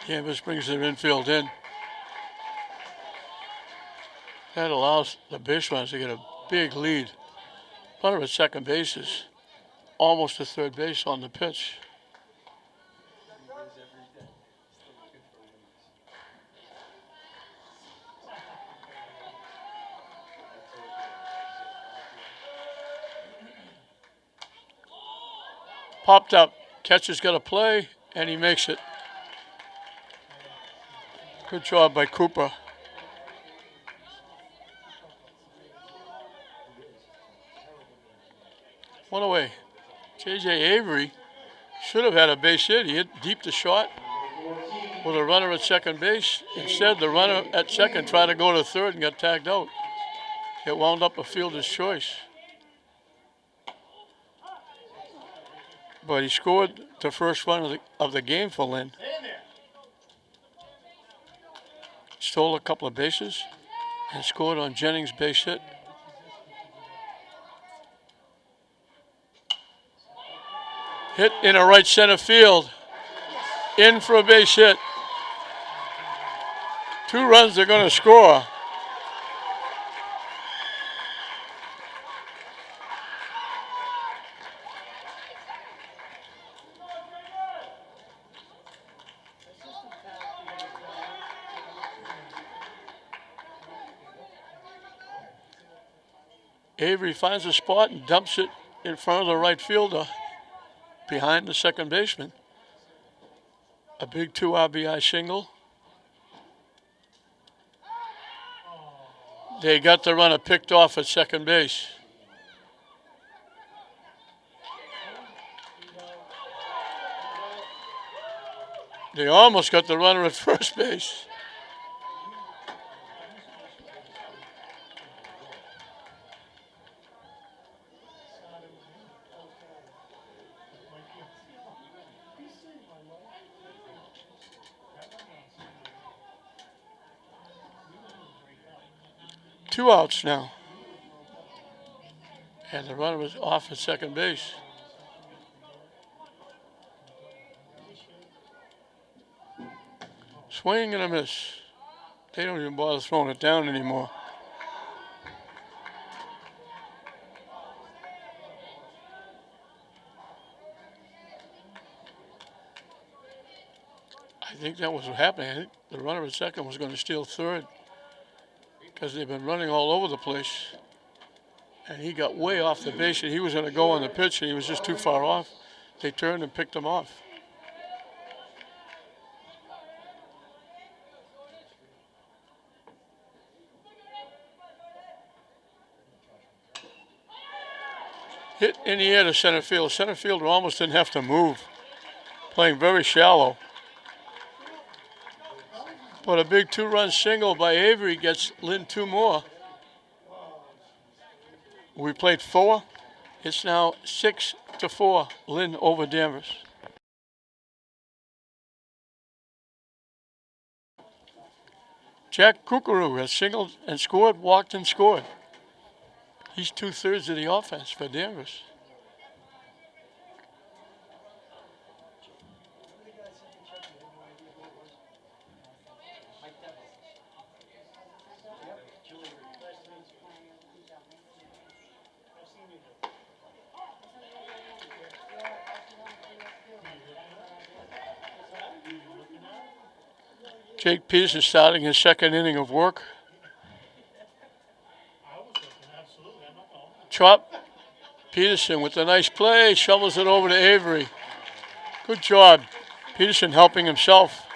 Danvers brings their infield in. That allows the base runners to get a big lead. Runner at second base is almost to third base on the pitch. Popped up. Catcher's got to play, and he makes it. Good job by Cooper. One away. J.J. Avery should have had a base hit. He hit deep the shot with a runner at second base. Instead, the runner at second tried to go to third and got tagged out. It wound up a fielder's choice. But he scored the first run of the game for Lynn. Stole a couple of bases and scored on Jennings' base hit. Hit in a right center field. In for a base hit. 2 runs they're going to score. Avery finds a spot and dumps it in front of the right fielder behind the second baseman. A big 2 RBI single. They got the runner picked off at second base. They almost got the runner at first base. Two outs now. And the runner was off at second base. Swing and a miss. They don't even bother throwing it down anymore. I think that was what happened. I think the runner at second was going to steal third because they've been running all over the place. And he got way off the base, and he was going to go on the pitch, and he was just too far off. They turned and picked him off. Hit in the air to center field. Center fielder almost didn't have to move, playing very shallow. But a big two-run single by Avery gets Lynn two more. We played 4. It's now 6-4, Lynn over Danvers. Jack Kukuru has singled and scored, walked and scored. He's 2/3 of the offense for Danvers. Jake Peterson starting his second inning of work. Chop. Peterson with a nice play, shovels it over to Avery. Good job. Peterson helping himself.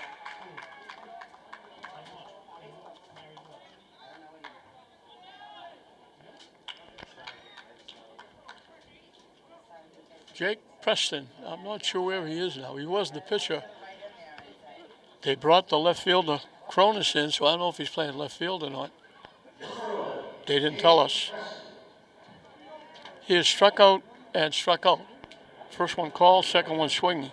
Jake Preston, I'm not sure where he is now. He was the pitcher. They brought the left fielder Cronus in, so I don't know if he's playing left field or not. They didn't tell us. He has struck out and struck out. First one called, second one swinging.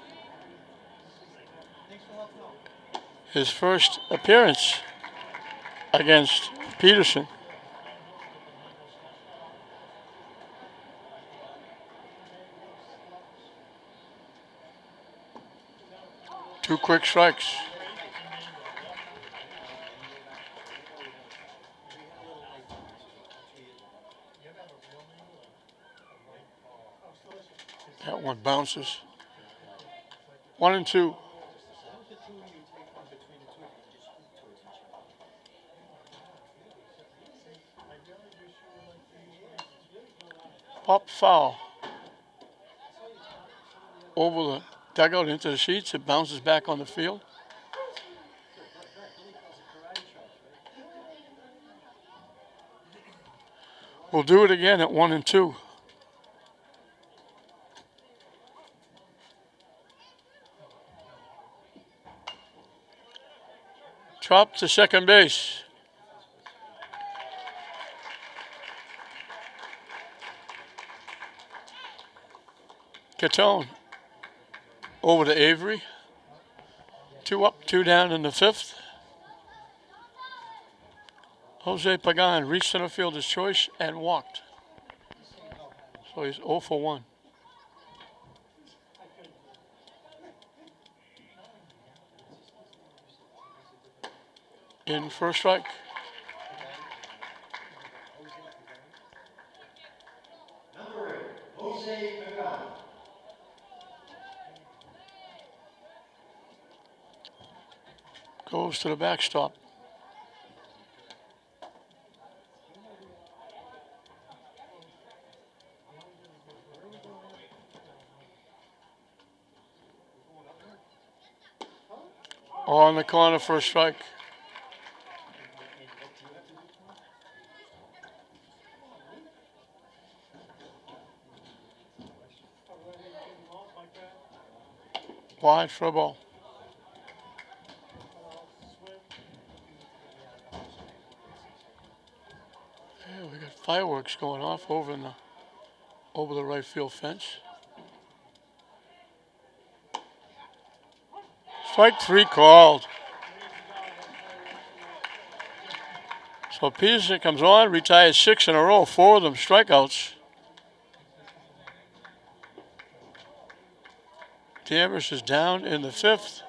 His first appearance against Peterson. Two quick strikes. That one bounces. 1-2. Pop foul. Over the dugout into the seats. It bounces back on the field. We'll do it again at 1-2. Drop to second base. Catone over to Avery. 2 up, 2 down in the 5th. Jose Pagan reached center fielder's choice and walked. So he's 0 for 1. In first strike. Number 8, Jose Pagan. Goes to the backstop. On the corner for a strike. Wide for a ball. Yeah, we got fireworks going off over the right field fence. Strike 3 called. So Peterson comes on, retires 6 in a row, 4 of them strikeouts. Danvers is down in the 5th.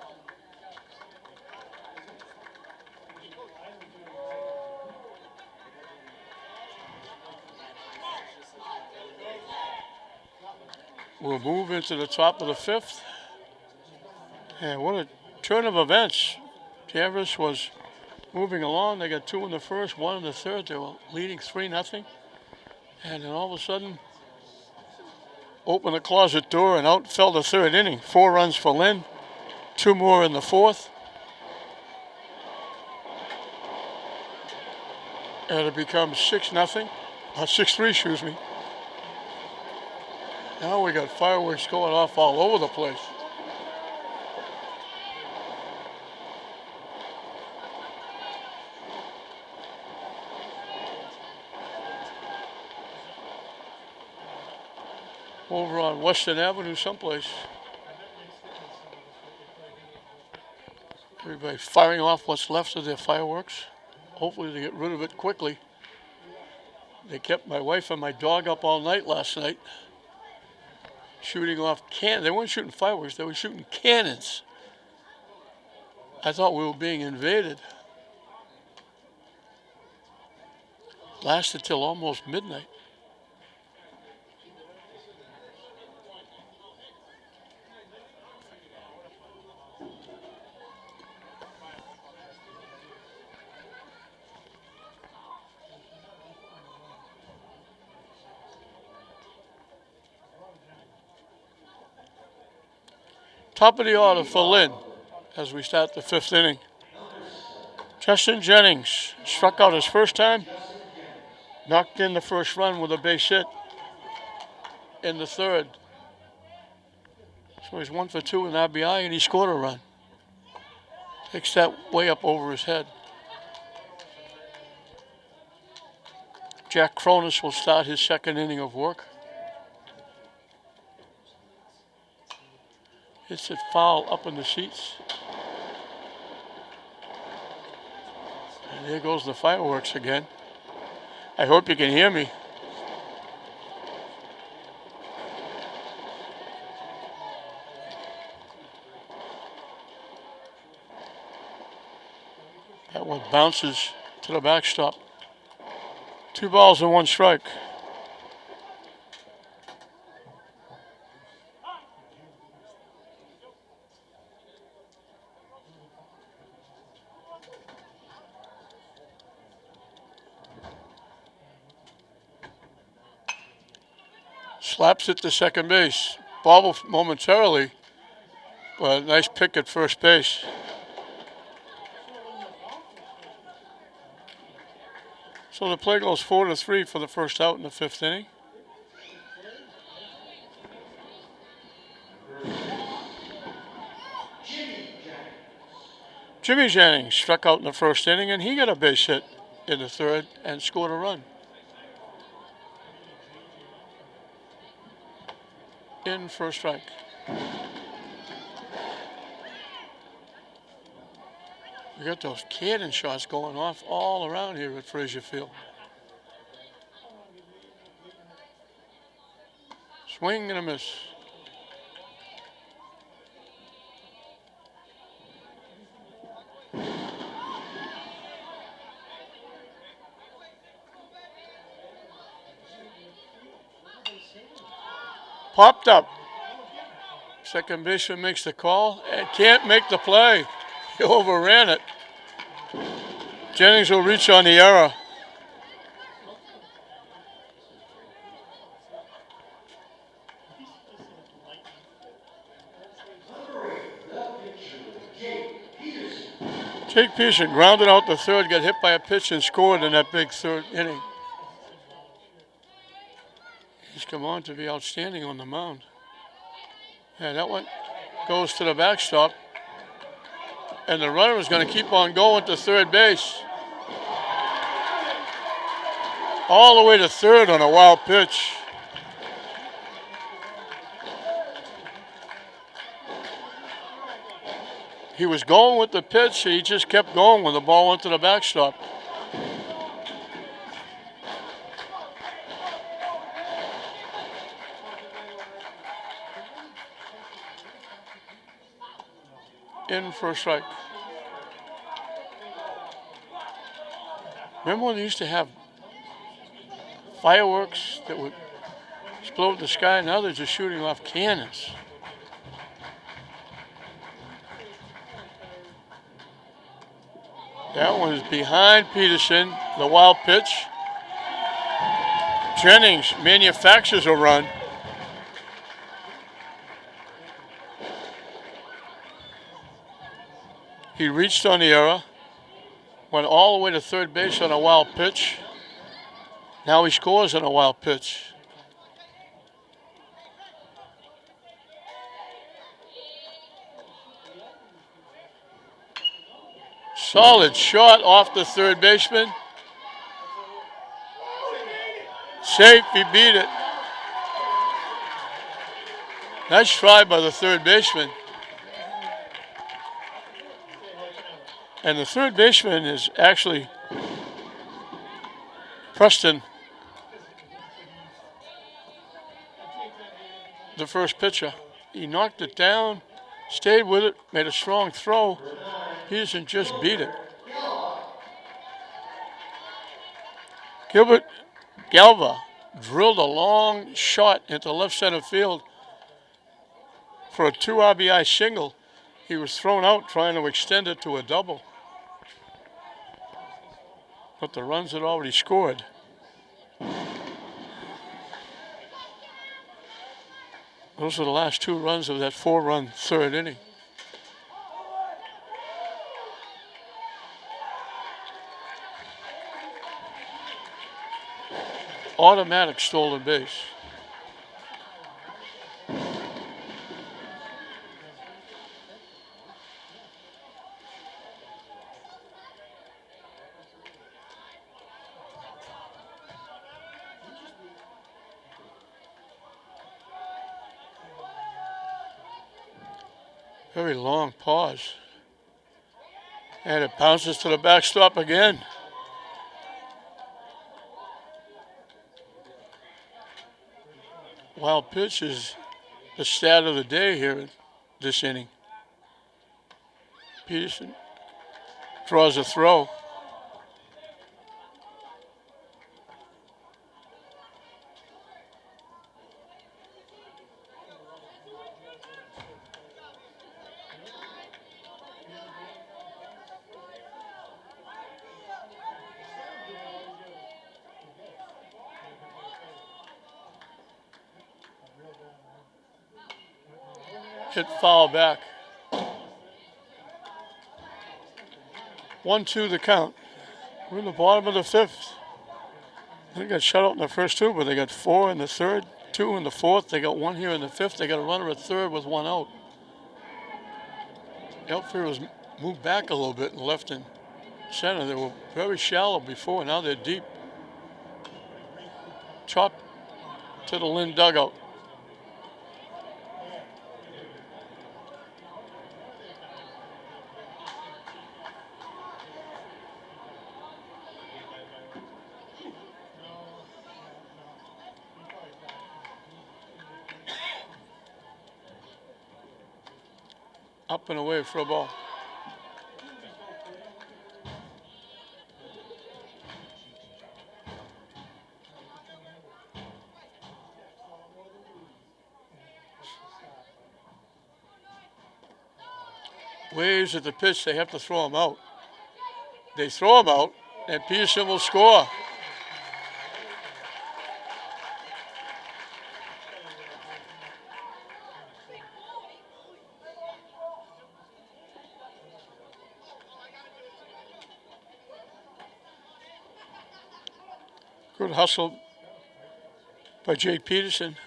We'll move into the top of the 5th. And what a turn of events. Danvers was moving along. They got 2 in the first, 1 in the third. They were leading 3-0. And then all of a sudden, open the closet door and out fell the 3rd inning. 4 runs for Lynn, 2 more in the 4th. And it becomes 6-0. 6-3, excuse me. Now we got fireworks going off all over the place. Over on Western Avenue someplace. Everybody firing off what's left of their fireworks. Hopefully they get rid of it quickly. They kept my wife and my dog up all night last night. Shooting off cannons. They weren't shooting fireworks, they were shooting cannons. I thought we were being invaded. Lasted till almost midnight. Top of the order for Lynn as we start the 5th inning. Justin Jennings struck out his first time, knocked in the first run with a base hit in the 3rd. So he's 1 for 2 in RBI and he scored a run. Takes that way up over his head. Jack Cronus will start his 2nd inning of work. Hits it foul up in the seats. And there goes the fireworks again. I hope you can hear me. That one bounces to the backstop. 2 balls and 1 strike. Slaps it to second base. Bobble momentarily, but a nice pick at first base. So the play goes 4-3 for the first out in the 5th inning. Jimmy Jennings struck out in the first inning, and he got a base hit in the 3rd and scored a run. In for a strike. We got those cannon shots going off all around here at Frazier Field. Swing and a miss. Popped up. Second baseman makes the call and can't make the play. He overran it. Jennings will reach on the error. Jake Peterson grounded out the 3rd, got hit by a pitch and scored in that big 3rd inning. He's come on to be outstanding on the mound. Yeah, that one goes to the backstop, and the runner is going to keep on going to third base. All the way to third on a wild pitch. He was going with the pitch. He just kept going when the ball went to the backstop. In for a strike. Remember when they used to have fireworks that would explode the sky? Now they're just shooting off cannons. That one is behind Peterson, the wild pitch. Jennings manufactures a run. He reached on the error, went all the way to third base on a wild pitch. Now he scores on a wild pitch. Solid shot off the third baseman. Safe, he beat it. Nice try by the third baseman. And the third baseman is actually Preston, the first pitcher. He knocked it down, stayed with it, made a strong throw. Peterson just beat it. Gilbert Galva drilled a long shot into left center field for a 2 RBI single. He was thrown out trying to extend it to a double. But the runs had already scored. Those are the last 2 runs of that 4-run third inning. Automatic stolen base. Very long pause. And it bounces to the backstop again. Wild pitch is the stat of the day here in this inning. Peterson draws a throw. Hit foul back. 1-2 the count. We're in the bottom of the 5th. They got shut out in the first 2, but they got 4 in the 3rd, 2 in the 4th. They got 1 here in the 5th. They got a runner at 3rd with 1 out. The outfield was moved back a little bit and left in center. They were very shallow before. Now they're deep. Chop to the Lynn dugout. Up and away for a ball. Waves at the pitch, they have to throw him out. They throw him out, and Peterson will score. Good hustle by Jake Peterson.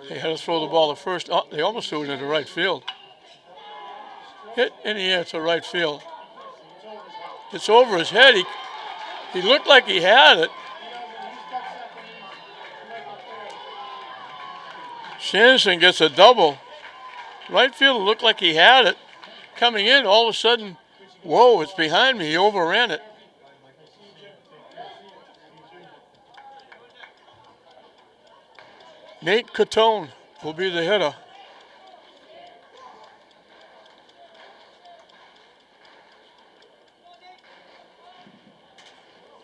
They had to throw the ball to first. Oh, they almost threw it into right field. Hit in the air to right field. It's over his head. He looked like he had it. Sanderson gets a double. Right field looked like he had it. Coming in, all of a sudden, whoa, it's behind me. He overran it. Nate Catone will be the hitter.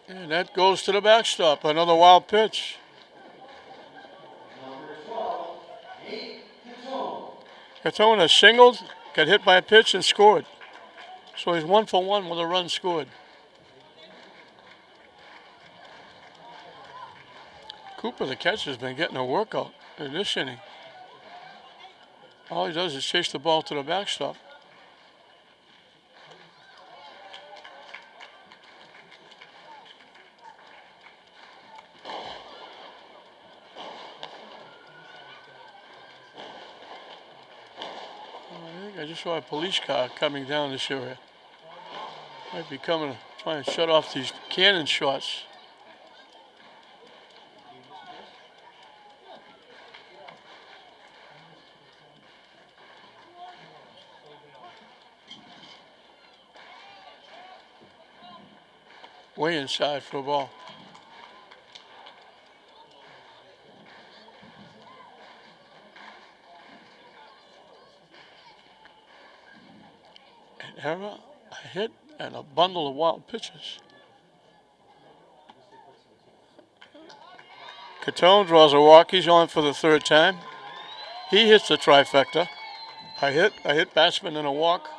And that goes to the backstop. Another wild pitch. Number 12, Nate Catone. Catone has singled, got hit by a pitch, and scored. So he's 1 for 1 with a run scored. Cooper, the catcher, has been getting a workout in this inning. All he does is chase the ball to the backstop. I just saw a police car coming down this area. Might be coming to try and shut off these cannon shots. Way inside for a ball. An error, a hit, and a bundle of wild pitches. Catone draws a walk. He's on for the third time. He hits the trifecta. A hit batsman, and a walk.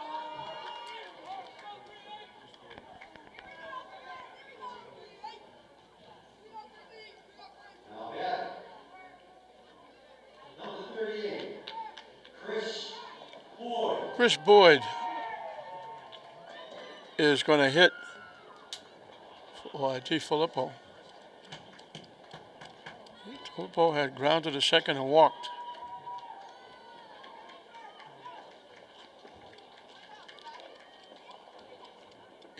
Now batting. Number 38, Chris Boyd. Chris Boyd is going to hit T. Filippo. Filippo had grounded to second and walked.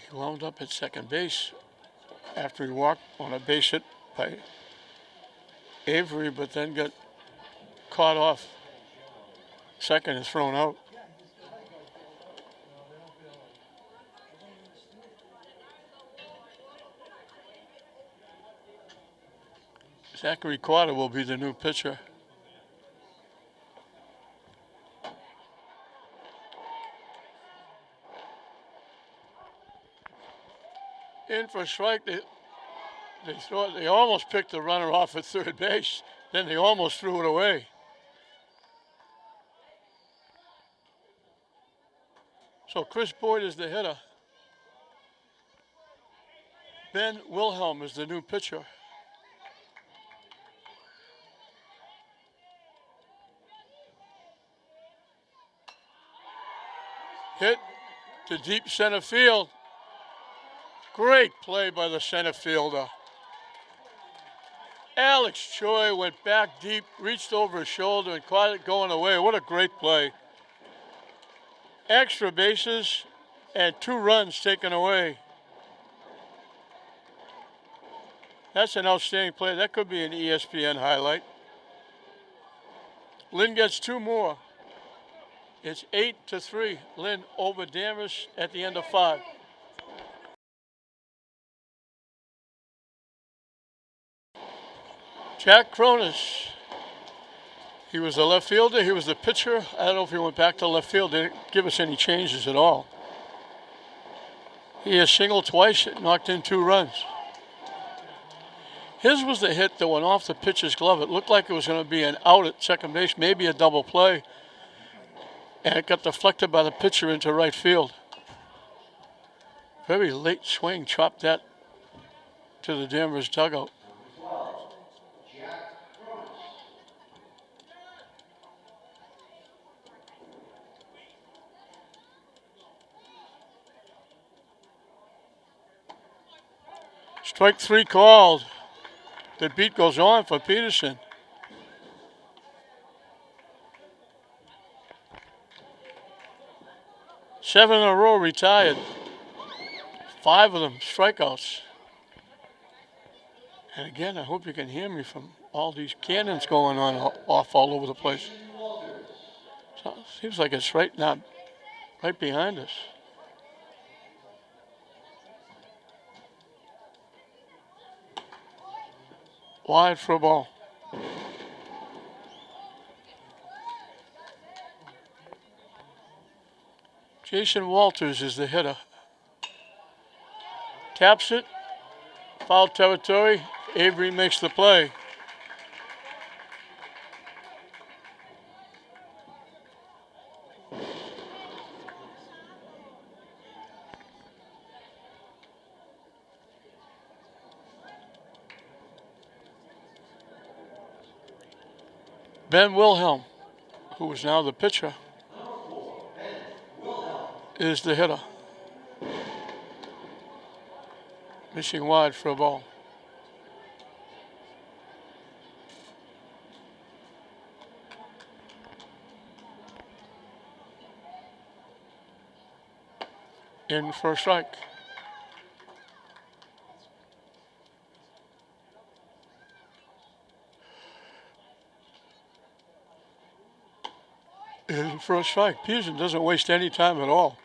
He wound up at second base after he walked on a base hit by Avery, but then got caught off second and thrown out. Zachary Carter will be the new pitcher. In for a strike. They almost picked the runner off at third base. Then they almost threw it away. So Chris Boyd is the hitter. Ben Wilhelm is the new pitcher. Hit to deep center field. Great play by the center fielder. Alex Choi went back deep, reached over his shoulder, and caught it going away. What a great play. Extra bases and 2 runs taken away. That's an outstanding play. That could be an ESPN highlight. Lynn gets 2 more. It's 8-3. Lynn over Danvers at the end of 5. Jack Cronus. He was a left fielder. He was the pitcher. I don't know if he went back to left field. They didn't give us any changes at all. He has singled twice, knocked in 2 runs. His was the hit that went off the pitcher's glove. It looked like it was going to be an out at second base, maybe a double play. And it got deflected by the pitcher into right field. Very late swing, chopped that to the Danvers dugout. Strike 3 called. The beat goes on for Peterson. 7 in a row retired. 5 of them strikeouts. And again, I hope you can hear me from all these cannons going on off all over the place. So, seems like it's right now, right behind us. Wide for a ball. Jason Walters is the hitter. Taps it. Foul territory. Avery makes the play. Ben Wilhelm, who is now the pitcher, is the hitter. Missing wide for a ball. In for a strike. In for a strike. Pearson doesn't waste any time at all.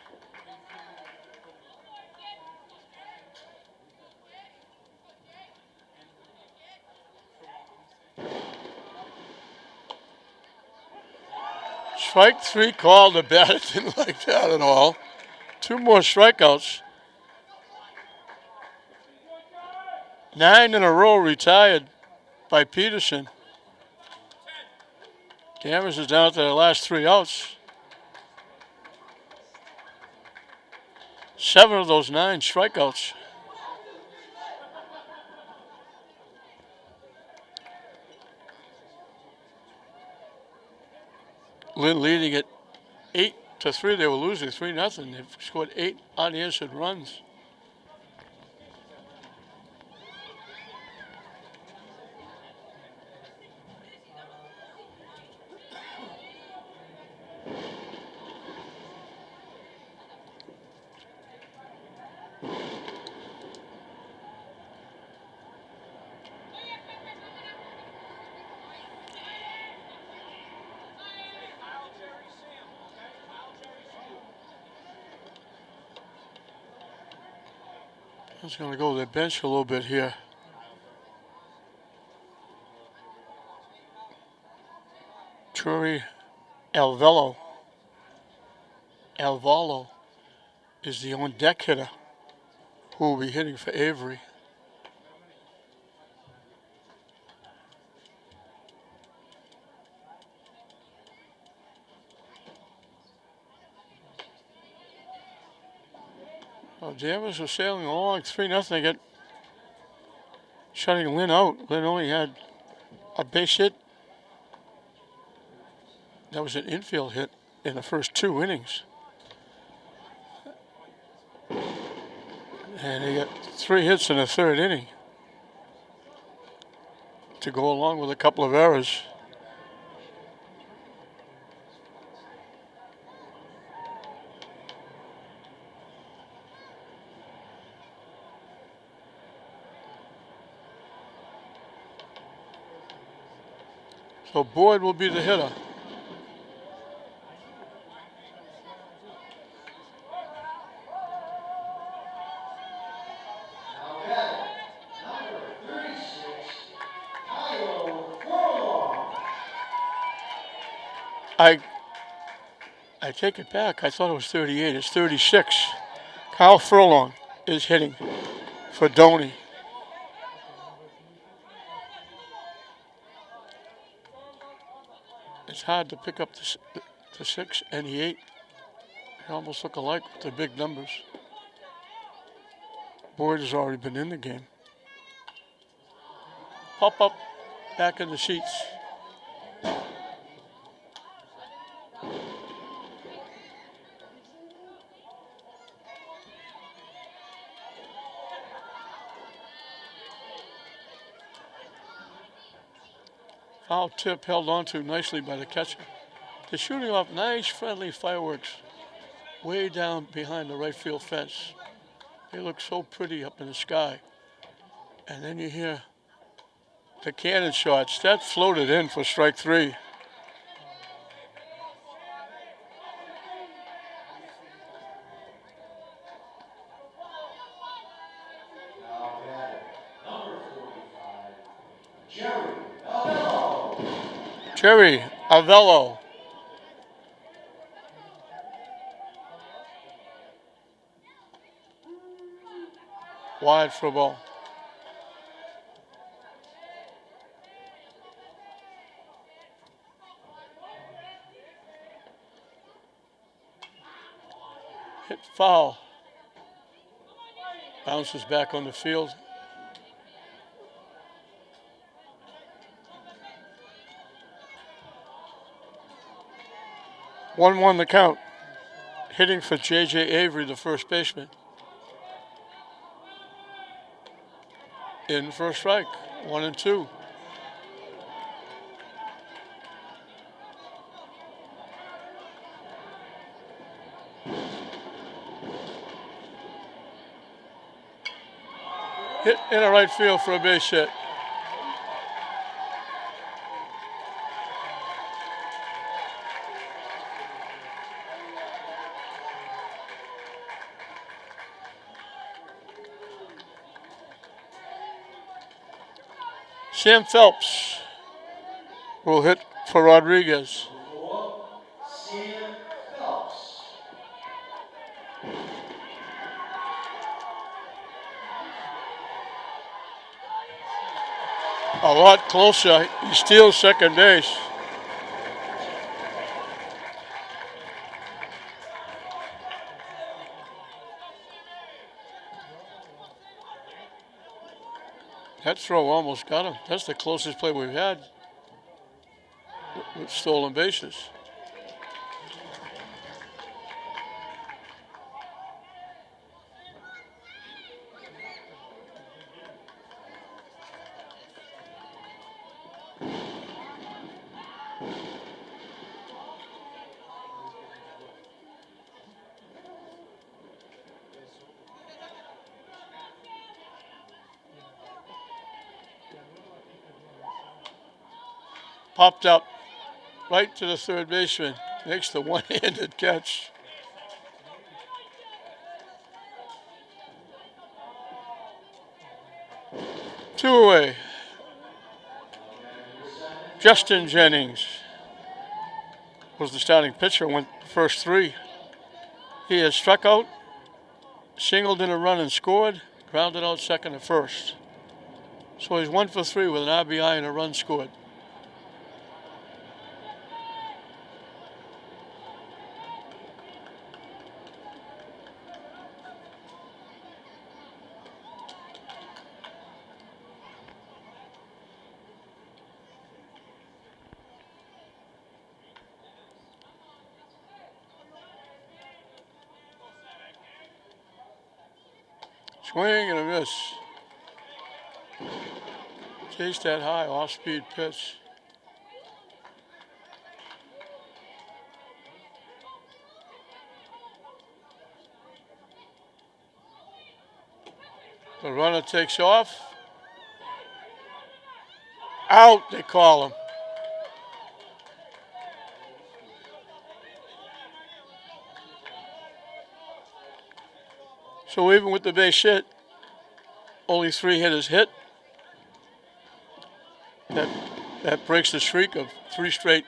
Strike 3 called. The batter didn't like that at all. 2 more strikeouts. 9 in a row retired by Peterson. Danvers is down to the last 3 outs. 7 of those 9 strikeouts. Lynn leading it 8-3. They were losing 3-0. They've scored 8 unanswered runs. I'm just going to go to the bench a little bit here. Troy Alvalo is the on-deck hitter who will be hitting for Avery. Well, Danvers was sailing along 3-0. They get shutting Lynn out. Lynn only had a base hit. That was an infield hit in the first 2 innings. And they got 3 hits in the 3rd inning to go along with a couple of errors. So Boyd will be the hitter. I take it back. I thought it was 38. It's 36. Kyle Furlong is hitting for Doney. It's hard to pick up the 6 and the 8. They almost look alike with the big numbers. Boyd has already been in the game. Pop up back in the seats. Foul tip held on to nicely by the catcher. They're shooting off nice friendly fireworks way down behind the right field fence. They look so pretty up in the sky. And then you hear the cannon shots. That floated in for strike three. Now batting, number 45, Jerry Alvello. Jerry Alvello. Wide for a ball. Hit foul. Bounces back on the field. One the count. Hitting for J.J. Avery, the first baseman. In first strike. 1-2. Hit in the right field for a base hit. Sam Phelps will hit for Rodriguez. For Sam Phelps. A lot closer. He steals second base. That throw almost got him. That's the closest play we've had with stolen bases. Popped up right to the third baseman. Makes the one-handed catch. Two away. Justin Jennings was the starting pitcher, went first three. He has struck out, singled in a run and scored, grounded out second and first. So he's 1 for 3 with an RBI and a run scored. Swing and a miss. Chased that high, off-speed pitch. The runner takes off. Out, they call him. So even with the base hit, only 3 hitters hit. That breaks the streak of 3 straight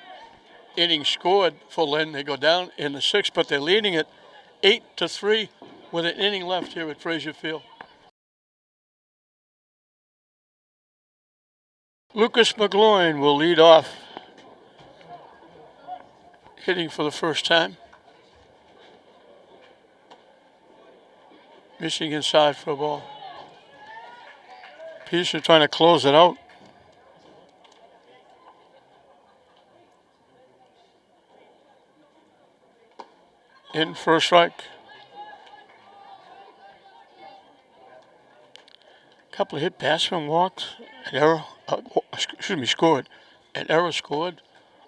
innings scored for Lynn. They go down in the 6th, but they're leading it 8-3 with an inning left here at Frazier Field. Lucas McGloin will lead off, hitting for the first time. Missing inside for a ball. Peterson trying to close it out. In first strike. Couple of hit batsmen walked, an error, scored. An error scored,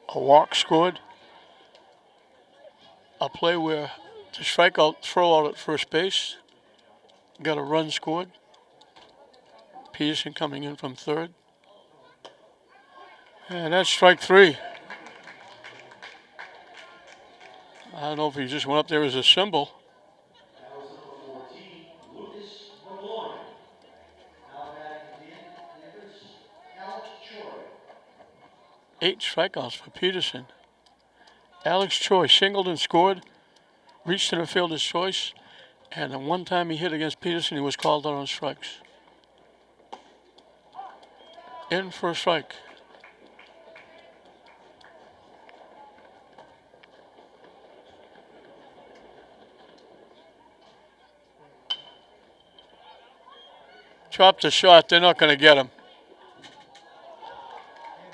a walk scored. A play where The strikeout throw out at first base. Got a run scored. Peterson coming in from third. And that's strike three. I don't know if he just went up there as a symbol. That was number 14, Lucas Malloy. Now batting in Danvers, Alex Choi. 8 strikeouts for Peterson. Alex Choi singled and scored, reached to the fielder's choice, and the one time he hit against Peterson, he was called out on strikes. In for a strike. Chopped the shot. They're not going to get him.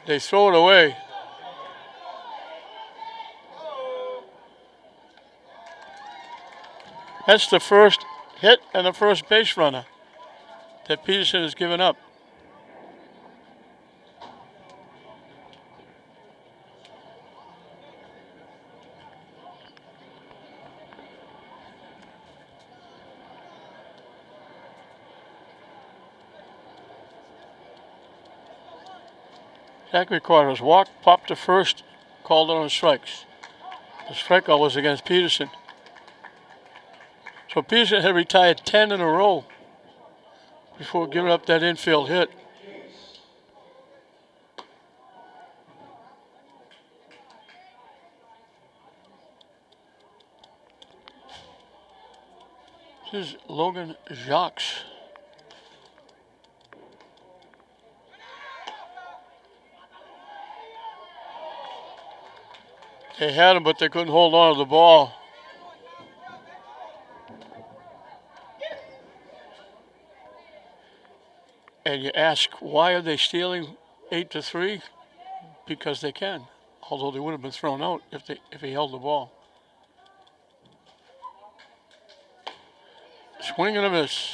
They throw it away. That's the first hit and the first base runner that Peterson has given up. Zachary Carter's walk, popped to first, called it on strikes. The strikeout was against Peterson. So Peterson had retired 10 in a row before giving up that infield hit. This is Logan Jacques. They had him, but they couldn't hold on to the ball. And you ask, why are they stealing 8-3? Because they can. Although they would have been thrown out if he held the ball. Swing and a miss.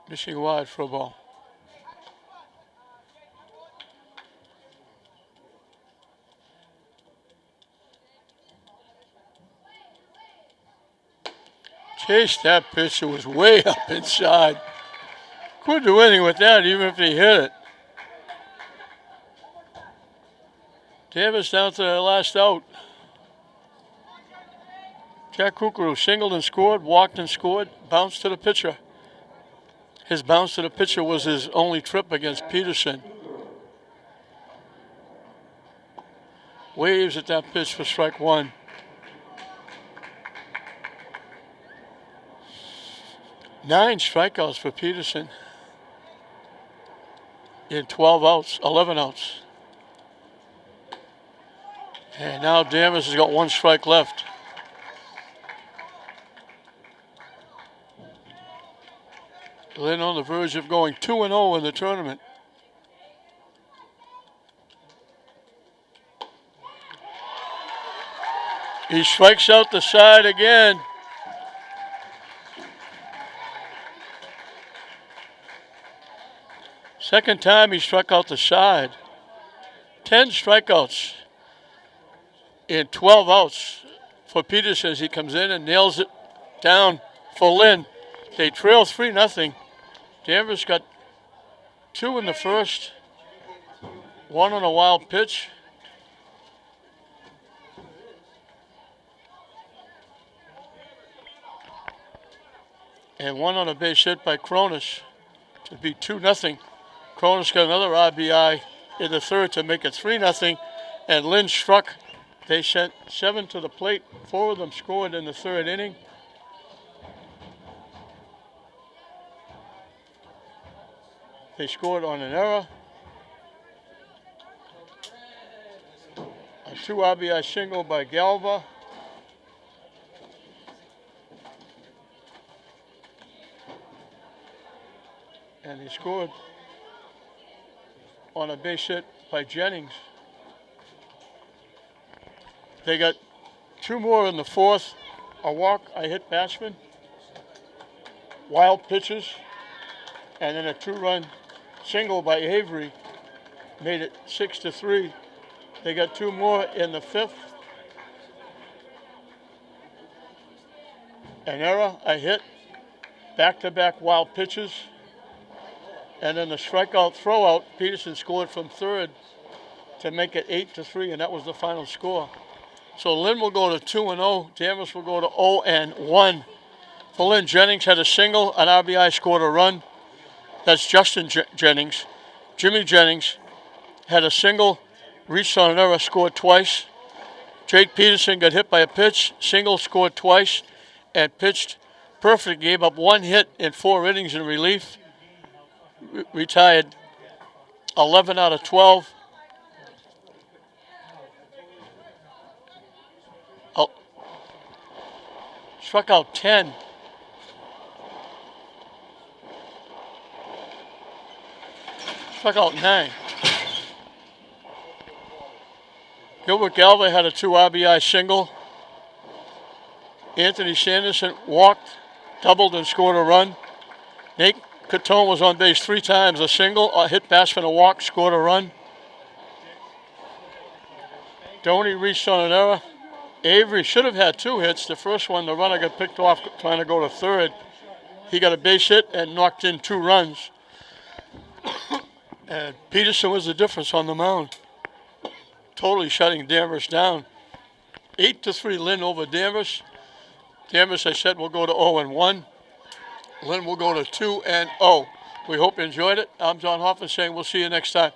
Missing wide for a ball. Chased that pitch. It was way up inside. Couldn't do anything with that, even if he hit it. Danvers down to the last out. Jack Kukuru singled and scored, walked and scored, bounced to the pitcher. His bounce to the pitcher was his only trip against Peterson. Waves at that pitch for strike one. Nine strikeouts for Peterson in 11 outs. And now Danvers has got 1 strike left. Lynn on the verge of going 2-0 in the tournament. He strikes out the side again. Second time he struck out the side. 10 strikeouts in 12 outs for Peterson as he comes in and nails it down for Lynn. They trail 3-0. Danvers got 2 in the first, 1 on a wild pitch. And 1 on a base hit by Cronus to be 2-0. Cronus got another RBI in the third to make it 3-0. And Lynn struck. They sent 7 to the plate. 4 of them scored in the third inning. They scored on an error. A 2 RBI single by Galva. And he scored on a base hit by Jennings. They got 2 more in the fourth. A walk, I hit batsman. Wild pitches. and then a 2-run single by Avery made it 6-3. They got 2 more in the 5th. An error, a hit, back-to-back wild pitches, and then the strikeout throwout. Peterson scored from third to make it 8-3, and that was the final score. So Lynn will go to 2-0. Danvers will go to 0-1. For Lynn, Jennings had a single, an RBI, scored a run. That's Justin Jennings. Jimmy Jennings had a single, reached on an error, scored twice. Jake Peterson got hit by a pitch, single, scored twice, and pitched perfect. Gave up 1 hit in 4 innings in relief. Retired 11 out of 12. Struck out 10. Struck out 9. Gilbert Galvey had a 2 RBI single. Anthony Sanderson walked, doubled, and scored a run. Nate Catone was on base 3 times, a single, a hit batsman, a walk, scored a run. Doney reached on an error. Avery should have had 2 hits. The first one, the runner got picked off trying to go to third. He got a base hit and knocked in 2 runs. And Peterson was the difference on the mound, totally shutting Danvers down. 8-3 Lynn over Danvers. Danvers, I said, will go to 0-1. Lynn will go to 2-0. We hope you enjoyed it. I'm John Hoffman saying we'll see you next time.